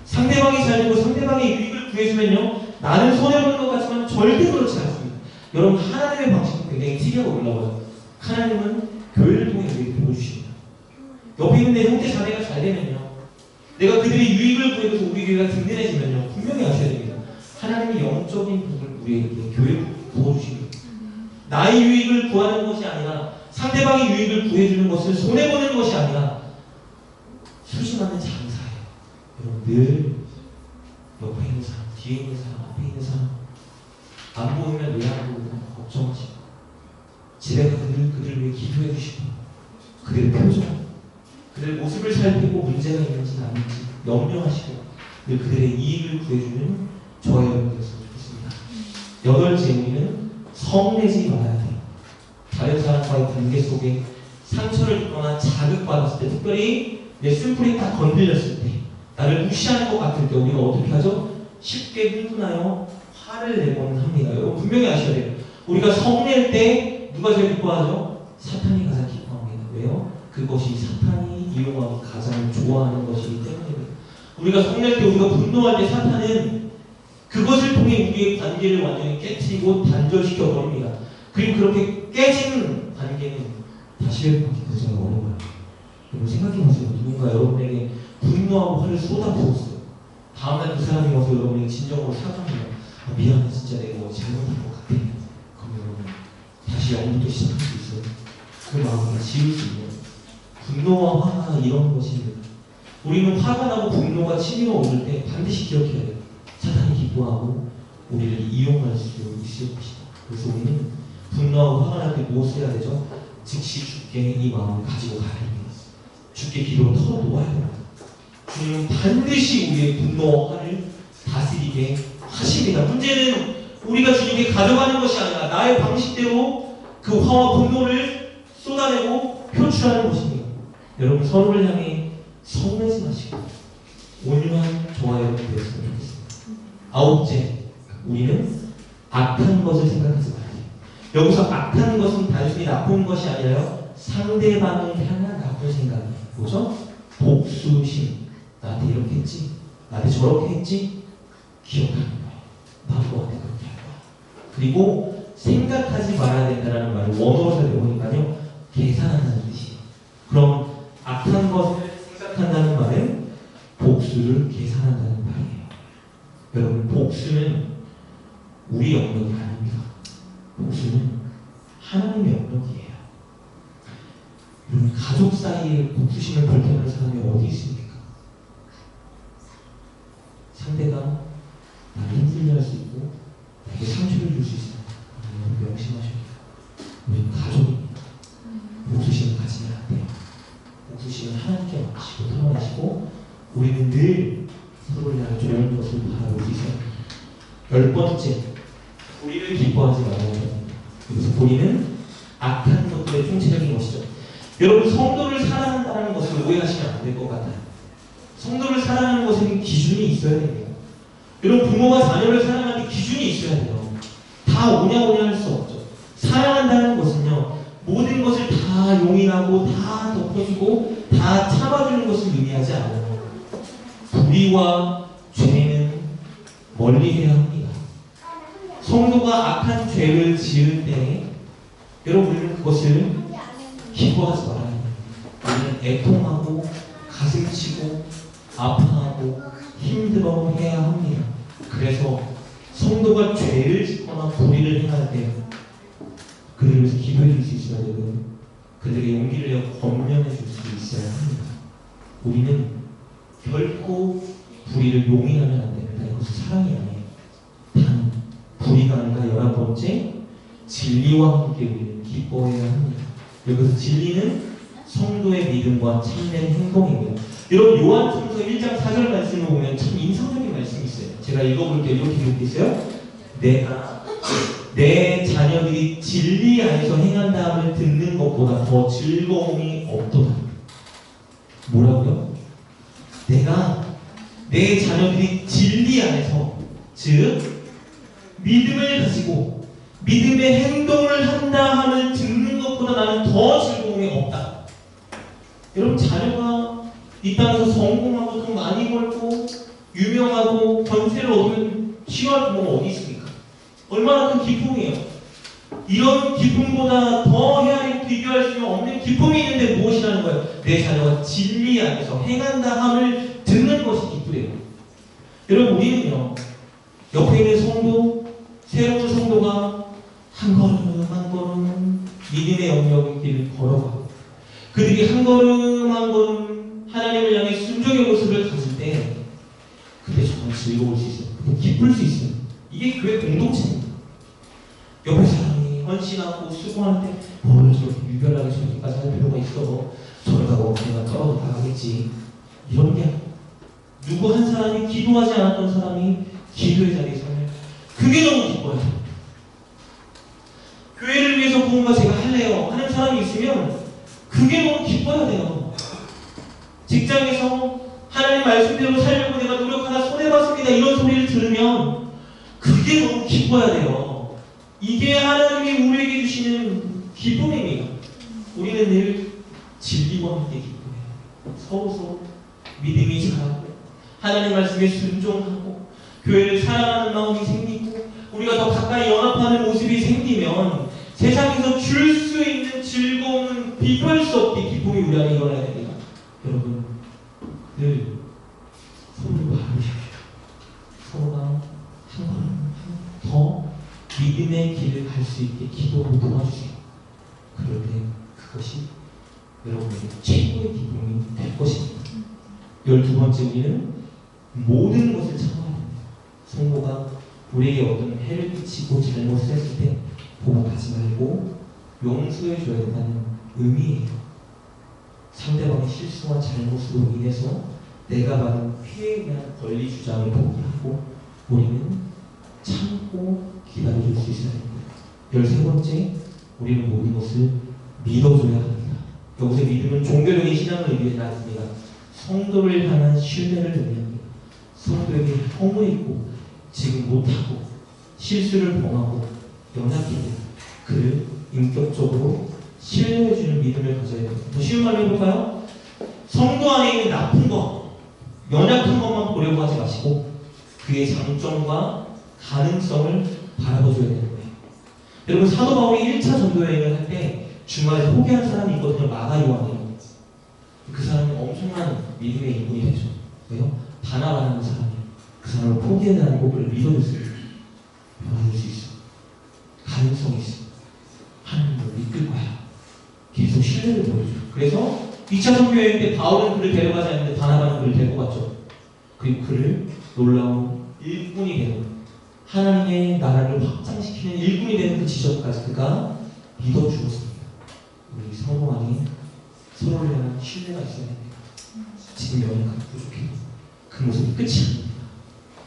상대방이 잘 되고 상대방의 유익을 구해주면요, 나는 손해보는 것 같지만 절대 그렇지 않습니다. 여러분, 하나님의 방식은 굉장히 특이하고 놀라워요. 하나님은 교회를 통해 우리에게 보여주십니다. 옆에 있는 내 형제 자매가 잘 되면요, 내가 그들의 유익을 구해줘서 우리 교회가 든든해지면요, 분명히 아셔야 됩니다. 하나님이 영적인 복을 우리에게 교회에 부어주십니다. 나의 유익을 구하는 것이 아니라 상대방의 유익을 구해주는 것을 손해보는 것이 아니라 수심하는 장사예요. 여러분, 늘 옆에 있는 사람, 뒤에 있는 사람, 앞에 있는 사람 안 보이면 왜 안 보이나 걱정하시고 집에 가서 늘 그들을 위해 기도해 주시고 그들의 표정, 그들의 모습을 살피고 문제가 있는지 아닌지 염려하시고 늘 그들의 이익을 구해주는 저의 여러분이었으면 좋겠습니다. 여덟째, 우리는 성내지 말아야 돼요. 다른 사람과의 관계 속에 상처를 입거나 자극받았을 때, 특별히 내 술풀이 딱 건드렸을 때, 나를 무시하는 것 같을 때 우리가 어떻게 하죠? 쉽게 흥분하여 화를 내곤 합니다. 여러분, 분명히 아셔야 돼요. 우리가 성낼 때 누가 제일 기뻐하죠? 사탄이 가장 기뻐합니다. 왜요? 그것이 사탄이 이용하고 가장 좋아하는 것이기 때문입니다. 우리가 성낼 때, 우리가 분노할 때 사탄은 그것을 통해 우리의 관계를 완전히 깨트리고 단절시켜 버립니다. 그리고 그렇게 깨진 관계는 다시 회복하기 굉장히 어려워요. 여러분, 생각해보세요. 누군가 여러분에게 분노하고 화를 쏟아부었어요. 다음날 그 사람이 와서 여러분에게 진정으로 사과합니다. 미안해, 진짜 내가 뭐 잘못한 것 같아. 그럼 여러분, 다시 영부터 시작할 수 있어요. 그 마음을 지울 수 있는 분노와 화가 이런 것입니다. 우리는 화가 나고 분노가 치밀어 오를 때 반드시 기억해야 돼요. 사탄이 기뻐하고 우리를 이용할 수 있을 것이다. 그래서 우리는 분노하고 화가 날 때 무엇을 해야 되죠? 즉시 주께 이 마음을 가지고 가야 됩니다. 주께 기도로 털어놓아야 됩니다. 주님은 반드시 우리의 분노와 화를 다스리게 것입니다. 문제는 우리가 주님께 가져가는 것이 아니라 나의 방식대로 그 화와 분노를 쏟아내고 표출하는 것입니다. 여러분 서로를 향해 서운하지 마시고 온유한 저와 여러분 되었으면 좋겠습니다. 아홉째, 우리는 악한 것을 생각하지 말아요. 여기서 악한 것은 단순히 나쁜 것이 아니라요, 상대방을 향한 나쁜 생각이에요. 뭐죠? 복수심. 나한테 이렇게 했지? 나한테 저렇게 했지? 기억하는 거예요. 나도 너한테 그렇게 할 거야. 그리고 생각하지 말아야 된다는 말을 원어로 해보니까요, 계산한다는 뜻이에요. 그럼 악한 것을 생각한다는 말은 복수를 계산한다는 말이에요. 여러분, 복수는 우리 영역이 아닙니다. 복수는 하나님의 영역이에요. 여러분, 가족 사이에 복수심을 벌여하는 사람이 어디 있습니까? 상대가 나를 힘들게 할 수 있고 나에게 상처를 줄 수 있어요. 여러분 명심하셔야 돼요. 우리는 가족입니다. 복수심을 가지면 안 돼요. 복수심은 하나님께 맡기시고 털어내시고 우리는 늘 서로를 향해 좋은 것을 바라볼 수 있어요. 10번째, 우리를 기뻐하지 말아야 합니다. 그래서 우리는 악한 것들의 총체적인 것이죠. 여러분, 성도를 사랑한다는 것을 오해하시면 안 될 것 같아요. 성도를 사랑하는 것에는 기준이 있어야 됩니다. 여러분, 부모가 자녀를 사랑하는 기준이 있어야 돼요. 다 오냐오냐 할 수 없죠. 사랑한다는 것은요, 모든 것을 다 용인하고 다 덮어주고 다 참아주는 것을 의미하지 않아요. 불의와 죄는 멀리해야 합니다. 성도가 악한 죄를 지을 때 여러분, 우리는 그것을 기뻐하지 말아야 합니다. 우리는 애통하고 가슴치고 아파하고 힘들어해야 합니다. 그래서 성도가 죄를 짓거나 불의를 행할 때 그들을 위해서 기도해 줄 수 있어야 되고 그들에게 용기를 내어 권면해 줄 수 있어야 합니다. 우리는 결코 불의를 용인하면 안 됩니다. 이것은 사랑이 아니에요. 단 불의가 아니라 11번째, 진리와 함께 우리는 기뻐해야 합니다. 여기서 진리는 성도의 믿음과 참된 행동입니다. 여러분, 요한복음 1장 4절 말씀을 보면 참 인상적인 말씀이 있어요. 제가 읽어볼게요. 이렇게 기록되어 있어요. 내가 내 자녀들이 진리 안에서 행한다함을 듣는 것보다 더 즐거움이 없도다. 뭐라고요? 내가 내 자녀들이 진리 안에서, 즉 믿음을 가지고 믿음의 행동을 한다 함을 듣는 것보다 나는 더 즐거움이 없다. 여러분, 자녀가 이 땅에서 성공하고 돈 많이 벌고 유명하고 권세를 얻으면 취할 부모가 어디 있습니까? 얼마나 큰 기쁨이에요. 이런 기쁨보다 더 헤아리고 비교할 수 없는 기쁨이 있는데 무엇이라는 거예요? 내 자녀가 진리 안에서 행한다 함을 듣는 것이 기쁘대요. 여러분, 우리는요, 옆에 있는 성도, 새로운 성도가 한 걸음 한 걸음 믿음의 영역의 길을 걸어가고 그들이 한 걸음 한 걸음 하나님을 향해 순종의 모습을 가질 때 그때 정말 즐거울 수 있어요. 그때 기쁠 수 있어요. 이게 교회 공동체입니다. 옆에 사람이 헌신하고 수고하는데 뭘 저렇게 유별나게 저렇게까지 할 필요가 있어. 저러다가 내가 떨어져 나가겠지. 이런 게 누구 한 사람이 기도하지 않았던 사람이 기도의 자리에 서면 그게 너무 기뻐요. 교회를 위해서 무언가 제가 할래요 하는 사람이 있으면 그게 너무 기뻐야 돼요. 직장에서 하나님 말씀대로 살려고 내가 노력하다 손해봤습니다 이런 소리를 들으면 그게 너무 기뻐야 돼요. 이게 하나님이 우리에게 주시는 기쁨입니다. 우리는 늘 진리와 함께 기뻐해요. 서로 믿음이 자라고 하나님 말씀에 순종하고 교회를 사랑하는 마음이 생기고 우리가 더 가까이 연합하는 모습이 생기면 세상에서 줄 수 있는 즐거움은 비교할 수 없게 기쁨이 우리 안에 일어나야 됩니다. 여러분, 늘 서로를 바라보십시오. 서로가 한 걸음 더 믿음의 길을 갈 수 있게 기도로 도와주세요. 그럴 때 그것이 여러분에게 최고의 기쁨이 될 것입니다. 12번째, 우리는 모든 것을 참아야 합니다. 성도가 우리에게 어떤 해를 끼치고 잘못을 했을 때 보복하지 말고 용서해 줘야 된다는 의미예요. 상대방의 실수와 잘못으로 인해서 내가 받은 피해에 대한 권리 주장을 포기하고 우리는 수 있어야 됩니다. 13번째, 우리는 모든 것을 믿어줘야 합니다. 여기서 믿음은 종교적인 신앙을 의미하지 않습니다. 성도를 향한 신뢰를 의미합니다. 성도에게 허물 있고 지금 못하고 실수를 범하고 연약해도 그를 인격적으로 신뢰해주는 믿음을 가져야 됩니다. 더 쉬운 말로 해볼까요? 성도 안에 있는 나쁜 것, 연약한 것만 보려고 하지 마시고 그의 장점과 가능성을 바라봐줘야 되는 거예요. 여러분, 사도 바울이 1차 전도 여행을 할 때 중간에 포기한 사람이 있거든요. 마가 요한이요. 그 사람이 엄청난 믿음의 인물이 되죠. 왜요? 바나바라는 사람이 그 사람을 포기하지 않고 그를 믿어줬어요. 변화될 수 있어. 가능성이 있어. 하나님을 이끌 거야. 계속 신뢰를 보여줘. 그래서 2차 선교 여행 때 바울은 그를 데려가지 않는데 바나바는 그를 데리고 갔죠. 그리고 그를 놀라운 일꾼이 되는, 하나님의 나라를 확장시키는 일꾼이 되는 그 지점까지 그가 믿어주었습니다. 우리 성도 안에 서로를 향한 신뢰가 있어야 됩니다. 지금 연약하고 부족해도 그 모습이 끝이 아닙니다.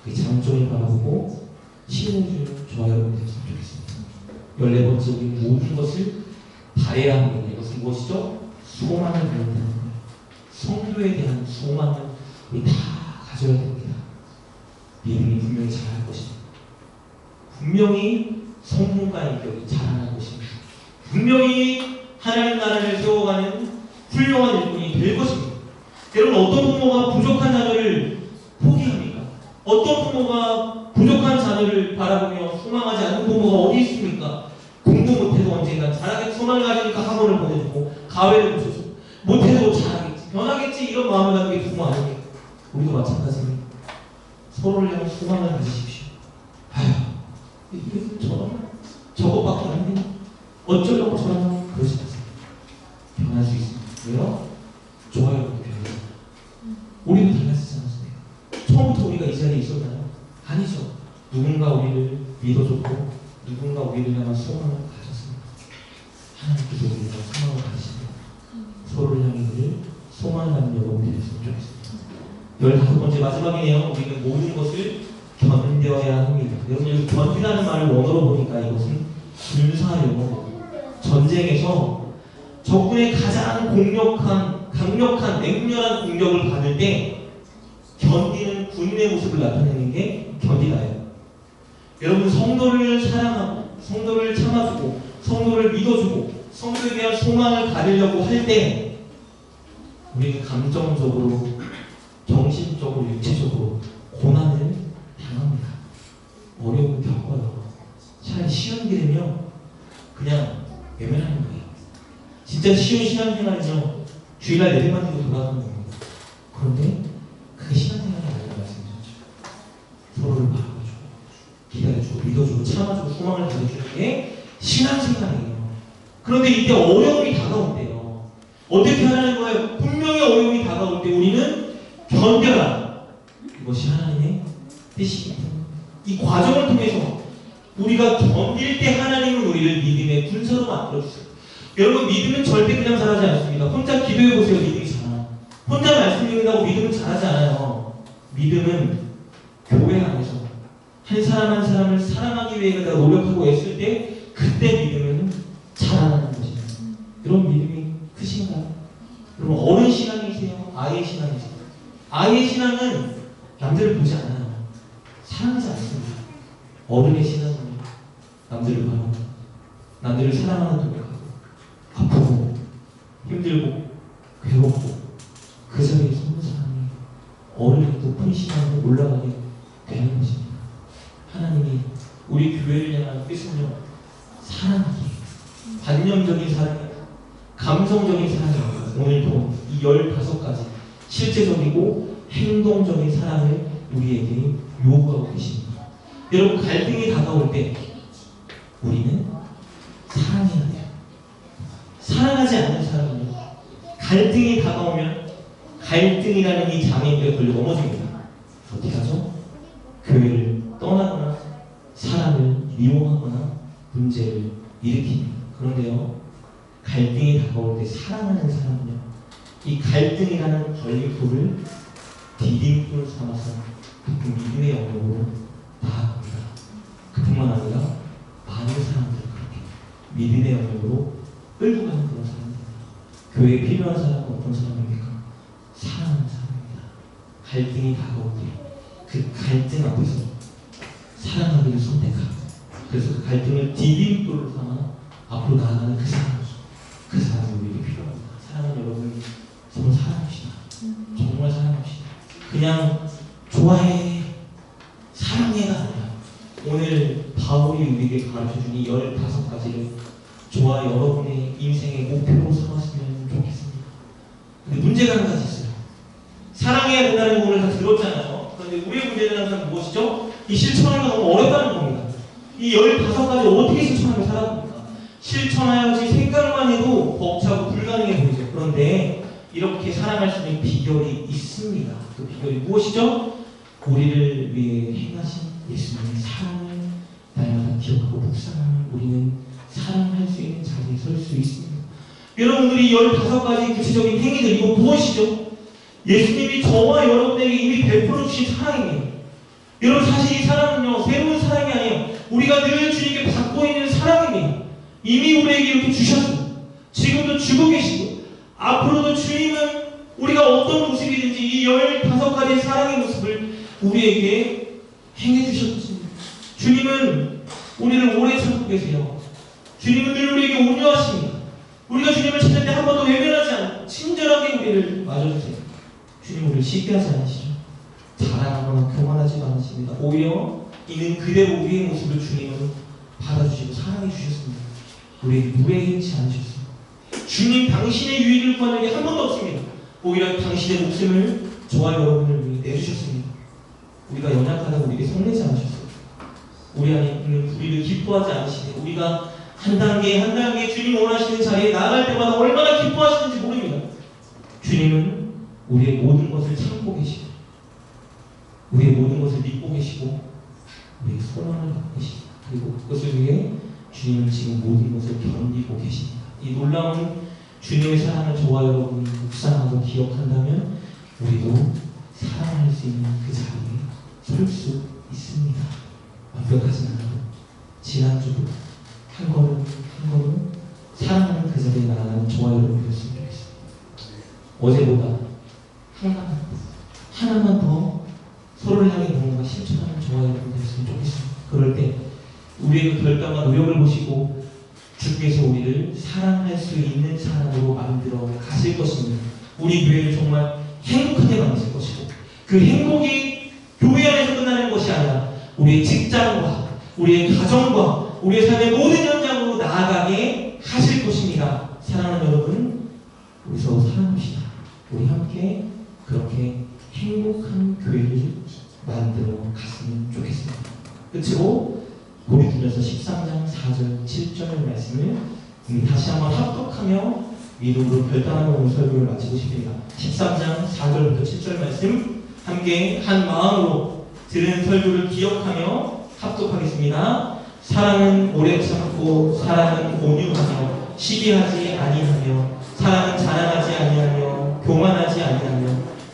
그 장점을 바라보고 신뢰해주는 저와 여러분이 되었으면 좋겠습니다. 14번째, 우리는 모든 것을 바라야 합니다. 이것은 무엇이죠? 소망을 갖는다는 거예요. 성도에 대한 소망을 우리 다 가져야 됩니다. 믿음이 분명히 자랄 것입니다. 분명히 성품과 인격이 자라날 것입니다. 분명히 하나님 나라를 세워가는 훌륭한 일꾼이 될 것입니다. 여러분, 어떤 부모가 부족한 자녀를 포기합니까? 어떤 부모가 부족한 자녀를 바라보며 소망하지 않는 부모가 어디 있습니까? 공부 못해도 언젠가 잘하겠지, 소망을 가지니까 학원을 보내주고 가회를 붙여주고 못해도 잘하겠지, 변하겠지, 이런 마음을 가지는 게 부모 아닙니까? 우리도 마찬가지입니다. 서로를 향해 소망을 가지십시오. 아휴, 이게 저런 저것밖에 안 되나? 어쩌려고 저러나? 그러지 마세요. 변할 수 있습니다. 왜요? 좋아요. 변해요. 우리도 달라지지 않았습니까? 처음부터 우리가 이 자리에 있었나요? 아니죠. 누군가 우리를 믿어줬고 누군가 우리를 향한 소망을 가졌습니다. 하나님께서 우리를 향한 소망을 가지십니다. 서로를 향해 우리를 소망을 갖는 여러분이 되었으면 좋겠습니다. 15번째 마지막이네요. 우리는 모든 것을 견뎌야 합니다. 여러분, 견디라는 말을 원어로 보니까 이것은 군사 용어고, 전쟁에서 적군의 가장 강력한 맹렬한 공격을 받을 때 견디는 군인의 모습을 나타내는 게 견디다예요. 여러분, 성도를 사랑하고 성도를 참아주고 성도를 믿어주고 성도에 대한 소망을 가지려고 할 때 우리는 감정적으로, 정신적으로, 육체적으로 고난을 당합니다. 어려움을 겪어요. 차라리 쉬운 길은요 그냥 외면하는 거예요. 진짜 쉬운 신앙생활은요 주일날 예배만 드리고 돌아가는 겁니다. 그런데 그게 신앙생활이 아니라는 말씀이죠. 서로를 바라봐주고 기다려주고 믿어주고 참아주고 소망을 가져주는 게 신앙생활이에요. 그런데 이때 어려움이 다가올 때요 어떻게 하라는 거예요? 분명히 어려움이 다가올 때 우리는 견뎌라. 이것이 하나님의 뜻이기 때문에 이 과정을 통해서 우리가 견딜 때 하나님은 우리를 믿음의 군사로 만들어주세요. 여러분, 믿음은 절대 그냥 자라지 않습니다. 혼자 기도해보세요. 믿음이 자라. 혼자 말씀 읽는다고 믿음은 자라지 않아요. 믿음은 교회 안에서 한 사람 한 사람을 사랑하기 위해 내가 노력하고 애쓸 때 그때 믿음은 자라나는 것입니다. 여러분, 믿음이 크신가요? 여러분, 어른 신앙이세요? 아이의 신앙이세요? 아이의 신앙은 남들을 보지 않아요. 사랑하지 않습니다. 어른의 신앙은 남들을 바라보고 남들을 사랑하는 노력하고 아프고 힘들고 괴롭고 그 자리에 서는 사람이 어른의 높은 신앙으로 올라가게 되는 것입니다. 하나님이 우리 교회를 향한 뜻은요 사랑하기, 관념적인 사랑이, 감성적인 사랑이 오늘도 이 15가지 실제적이고 행동적인 사랑을 우리에게 요구하고 계십니다. 여러분, 갈등이 다가올 때 우리는 사랑해야 돼요. 사랑하지 않는 사람은요 갈등이 다가오면 갈등이라는 이 장애물에 걸려 넘어집니다. 어떻게 하죠? 교회를 떠나거나 사람을 미워하거나 문제를 일으킵니다. 그런데요 갈등이 다가올 때 사랑하는 사람은요 이 갈등이라는 걸림돌을 디딤돌 삼아서 그 믿음의 영역으로 나아갑니다. 그뿐만 아니라 믿음의 영역으로 끌고 가는 그런 사람입니다. 교회에 필요한 사람은 어떤 사람입니까? 사랑하는 사람입니다. 갈등이 다가올 때 그 갈등 앞에서 사랑하기를 선택하고, 그래서 그 갈등을 디딤돌로 삼아 앞으로 나아가는 그 사람이 우리에게 필요합니다. 사랑하는 여러분, 서로 사랑합시다. 정말 사랑합시다. 그냥 좋아해, 사랑해가 아니라 오늘 바울이 우리에게 가르쳐준 이 15가지를 저와 여러분의 인생의 목표로 삼았으면 좋겠습니다. 근데 문제가 한 가지 있어요. 사랑해야 된다는 거 오늘 다 들었잖아요. 그런데 우리의 문제는 항상 무엇이죠? 이 실천하기가 너무 어렵다는 겁니다. 이 15가지 어떻게 실천하며 살아갑니까? 실천하여지 생각만 해도 벅차고 불가능해 보이죠. 그런데 이렇게 사랑할 수 있는 비결이 있습니다. 그 비결이 무엇이죠? 우리를 위해 행하신 예수님의 사랑을 날마다 기억하고 묵상하면 우리는 사랑할 수 있는 자리에 설 수 있습니다. 여러분들이 15가지 구체적인 행위들, 이거 무엇이죠? 예수님이 저와 여러분에게 이미 베풀어 주신 사랑입니다. 여러분, 사실 이 사랑은요, 새로운 사랑이 아니에요. 우리가 늘 주님께 받고 있는 사랑입니다. 이미 우리에게 이렇게 주셨습니다. 지금도 주고 계시고, 앞으로도 주님은 우리가 어떤 모습이든지 이 15가지의 사랑의 모습을 우리에게 행해 주셨습니다. 주님은 우리를 오래 참고 계세요. 주님은 늘 우리에게 온유하십니다. 우리가 주님을 찾을 때 한 번도 외면하지 않고 친절하게 우리를 맞아주세요. 주님 우리를 쉽게 하지 않으시죠. 자랑하거나 교만하지 않으십니다. 오히려 있는 그대로 우리의 모습을 주님은 받아주시고 사랑해 주셨습니다. 우리에게 무례하지 않으셨습니다. 주님 당신의 유익을 구하는 게 한 번도 없습니다. 오히려 당신의 목숨을 저와 여러분을 위해 내주셨습니다. 우리가 연약하다고 우리에게 성내지 않으셨어요. 우리 안에 있는 우리를 기뻐하지 않으시고, 우리가 한 단계 한 단계 주님 원하시는 자리에 나아갈 때마다 얼마나 기뻐하시는지 모릅니다. 주님은 우리의 모든 것을 참고 계시고, 우리의 모든 것을 믿고 계시고, 우리의 소망을 갖고 계십니다. 그리고 그것을 위해 주님은 지금 모든 것을 견디고 계십니다. 이 놀라운 주님의 사랑을 저와 여러분이 묵상하고 기억한다면 우리도 사랑할 수 있는 그 자리에 설 수 있습니다. 완벽하진 않아도 지난주도 한 걸음 한 걸음 사랑하는 그 자리에 나아가는 저와 여러분이 되었으면 좋겠습니다. 어제보다 하나만 더 서로를 향해 뭔가 실천하는 저와 여러분이 되었으면 좋겠습니다. 그럴 때 우리의 그 결단과 노력을 보시고 주께서 우리를 사랑할 수 있는 사람으로 만들어 가실 것입니다. 우리 교회를 정말 행복하게 만드실 것이고, 그 행복이 교회 안에서 끝나는 것이 아니라 우리의 직장과 우리의 가정과 우리의 삶의 모든 현장으로 나아가게 하실 것입니다. 사랑하는 여러분, 우리 서로 사랑합시다. 우리 함께 그렇게 행복한 교회를 만들어 갔으면 좋겠습니다. 끝으로 고린도전서 13장 4절 7절 말씀을 우리 다시 한번 합독하며 믿음으로 결단하며 오늘 설교를 마치고 싶습니다. 13장 4절부터 7절 말씀 함께 한 마음으로 들은 설교를 기억하며 합독하겠습니다. 사랑은 오래 참고, 사랑은 온유하며, 시기하지 아니하며, 사랑은 자랑하지 아니하며, 교만하지 아니하며,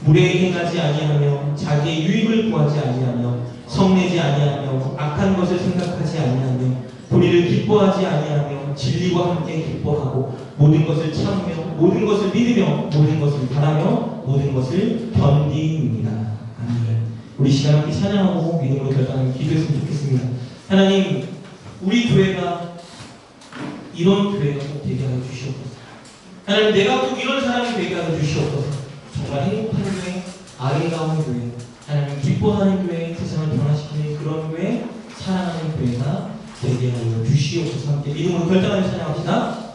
무례히 행하지 아니하며, 자기의 유익을 구하지 아니하며, 성내지 아니하며, 악한 것을 생각하지 아니하며, 불의를 기뻐하지 아니하며, 진리와 함께 기뻐하고, 모든 것을 참으며, 모든 것을 믿으며, 모든 것을 바라며, 모든 것을 견디입니다. 아멘. 우리 시간 함께 찬양하고 믿음으로 결단하는 기도했으면 좋겠습니다. 하나님, 우리 교회가 이런 교회가 꼭 되게 하여 주시옵소서. 하나님, 내가 꼭 이런 사람이 되게 하여 주시옵소서. 정말 행복한 교회, 아름다운 교회, 하나님 기뻐하는 교회, 세상을 변화시키는 그런 교회, 사랑하는 교회가 되게 하여 주시옵소서. 함께 믿음으로 결단하며 찬양합시다.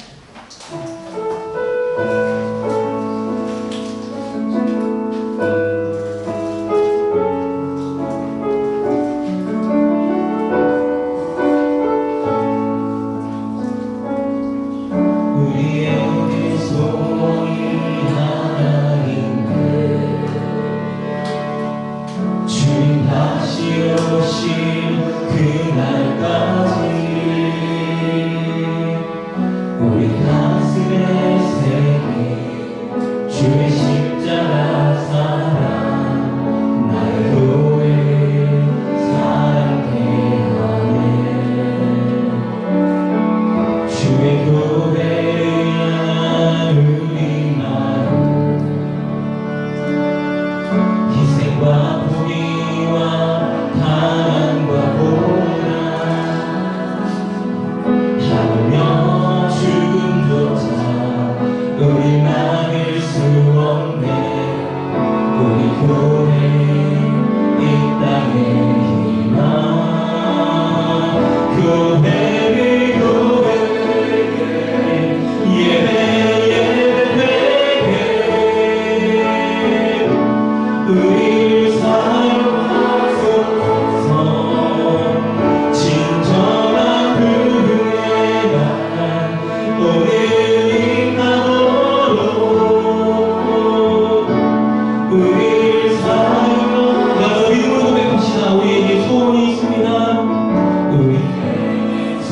오신 그날까지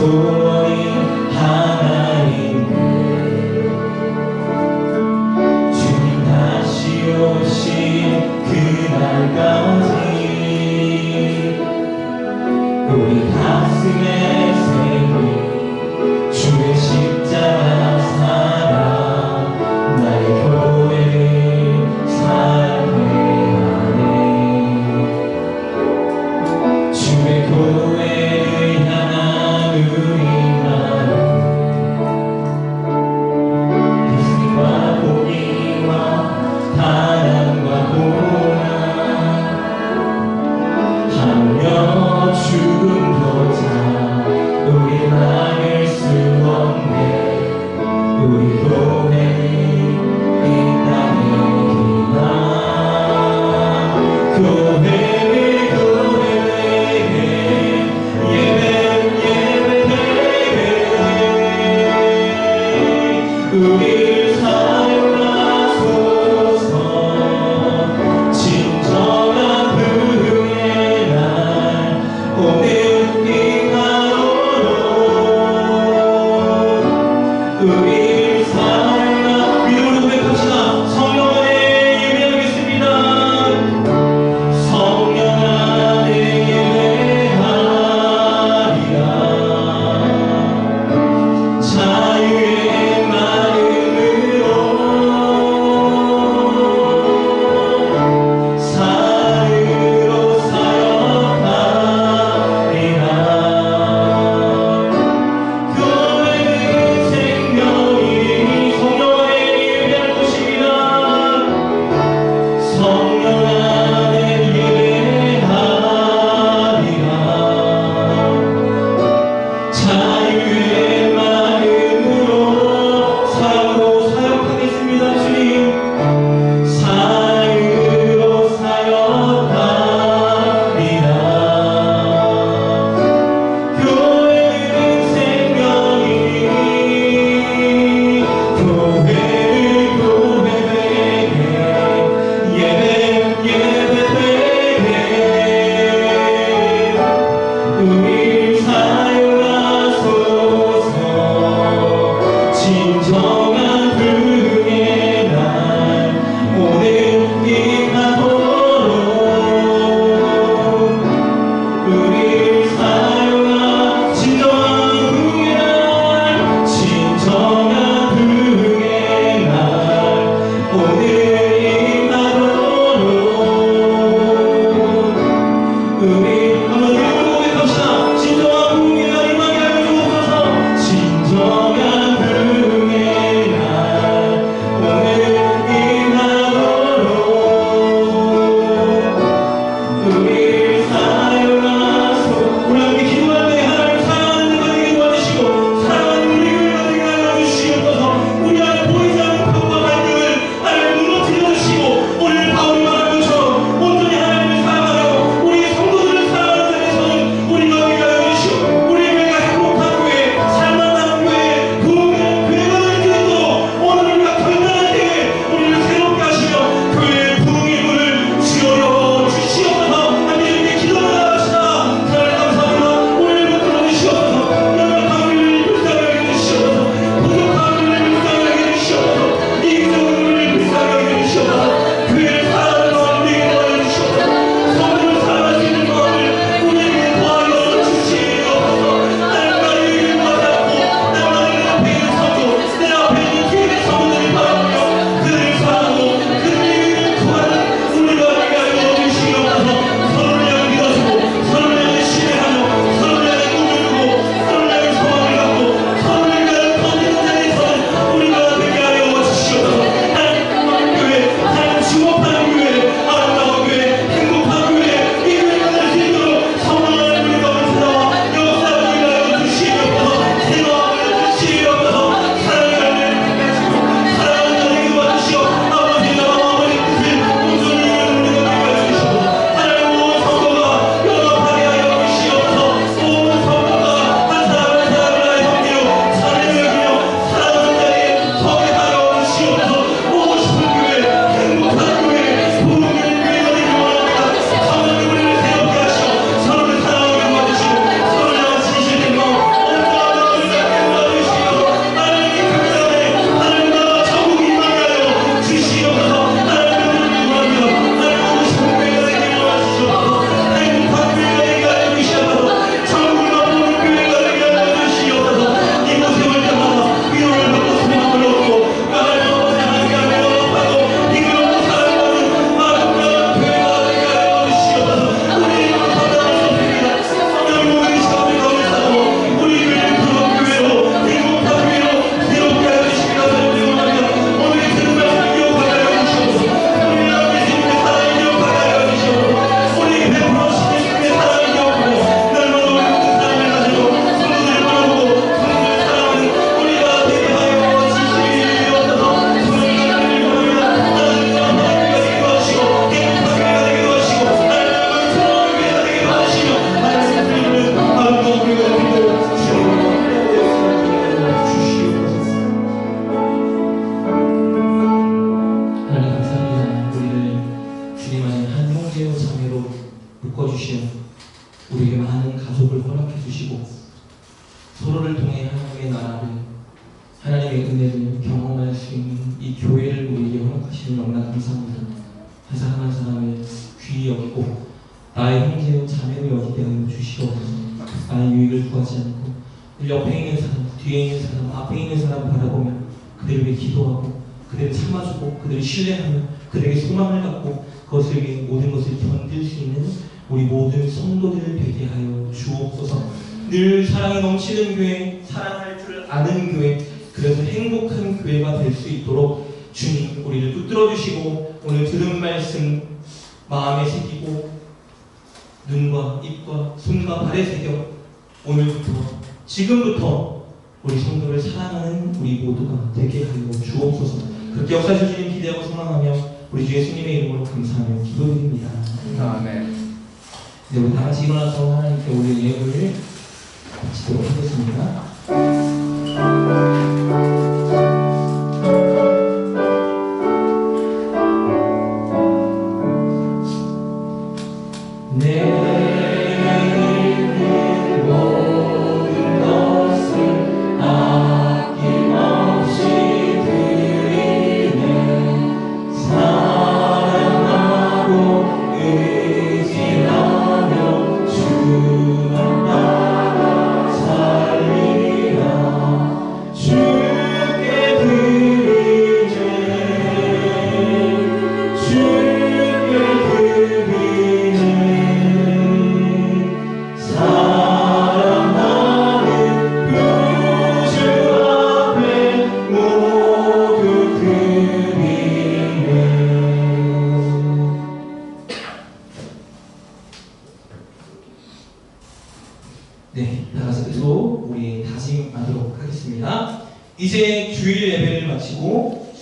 소원이 하나인데 주님 다시 오신 그날까지 우리 가슴에 새긴 주의 십자가 사랑 나의 교회를 살게 하네. 주의 교회를 향한 우리 마음 기쁨과 포기와 바람과 고난 하며 죽음도 다 기도를 허락해 주시고 서로를 통해 하나님의 나라를, 하나님의 은혜를 경험할 수 있는 이 교회를 우리에게 허락하시는 너무나 감사합니다. 한 사람 한 사람을 귀히 여기고 나의 형제요 자매로 여기게 하여 주시옵소서. 나의 유익을 구하지 않고 옆에 있는 사람, 뒤에 있는 사람, 앞에 있는 사람 바라보며 그들을 위해 기도하고 그들을 참아주고 그들을 신뢰하며 그들에게 소망을 갖고 그것을 위해 모든 것을 견딜 수 있는 우리 모든 성도들을 되게 하여 주옵소서. 늘 사랑이 넘치는 교회, 사랑할 줄 아는 교회, 그래서 행복한 교회가 될 수 있도록 주님 우리를 붙들어 주시고 오늘 들은 말씀 마음에 새기고 눈과 입과 손과 발에 새겨 오늘부터 지금부터 우리 성도를 사랑하는 우리 모두가 되게 하여 주옵소서. 그렇게 역사하실 주님 기대하고 소망하며 우리 주 예수님의 이름으로 감사하며 기도드립니다. 아멘. 네, 우리 다 같이 일어나서 하나님께 우리의 예배를 바치도록 하겠습니다. 네, 나가서 계속 우리 다짐하도록 하겠습니다. 이제 주일 예배를 마치고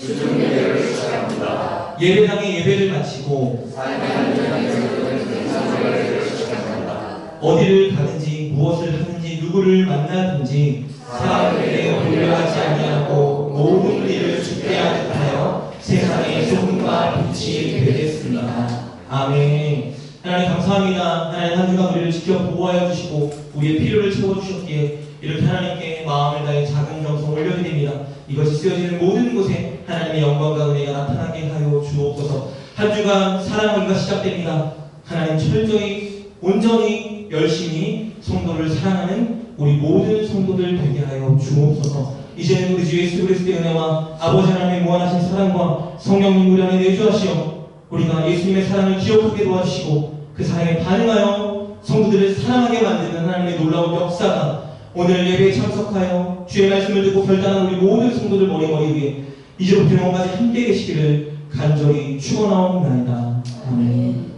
예배당의 예배를 마치고 어디를 가든지 무엇을 하든지 누구를 만나든지 사람에게 올려하지 아니하고 모든 일을 주께 하여 세상의 소금과 빛이 되겠습니다. 아멘. 하나님 감사합니다. 하나님 한 주간 우리를 지켜 보호하여 주시고 우리의 필요를 채워주셨기에 이렇게 하나님께 마음을 다해 작은 정성 올려드립니다. 이것이 쓰여지는 모든 곳에 하나님의 영광과 은혜가 나타나게 하여 주옵소서. 한 주간 사랑하기가 시작됩니다. 하나님 철저히 온전히 열심히 성도를 사랑하는 우리 모든 성도들 되게 하여 주옵소서. 이제는 우리 주 예수 그리스도의 은혜와 아버지 하나님의 무한하신 사랑과 성령님 우리 안에 내주하시어 우리가 예수님의 사랑을 기억하게 도와주시고 그 사랑에 반응하여 성도들을 사랑하게 만드는 하나님의 놀라운 역사가 오늘 예배에 참석하여 주의 말씀을 듣고 결단한 우리 모든 성도들 머리 위에 이제부터 영원까지 함께 계시기를 간절히 축원하옵나이다. 아멘.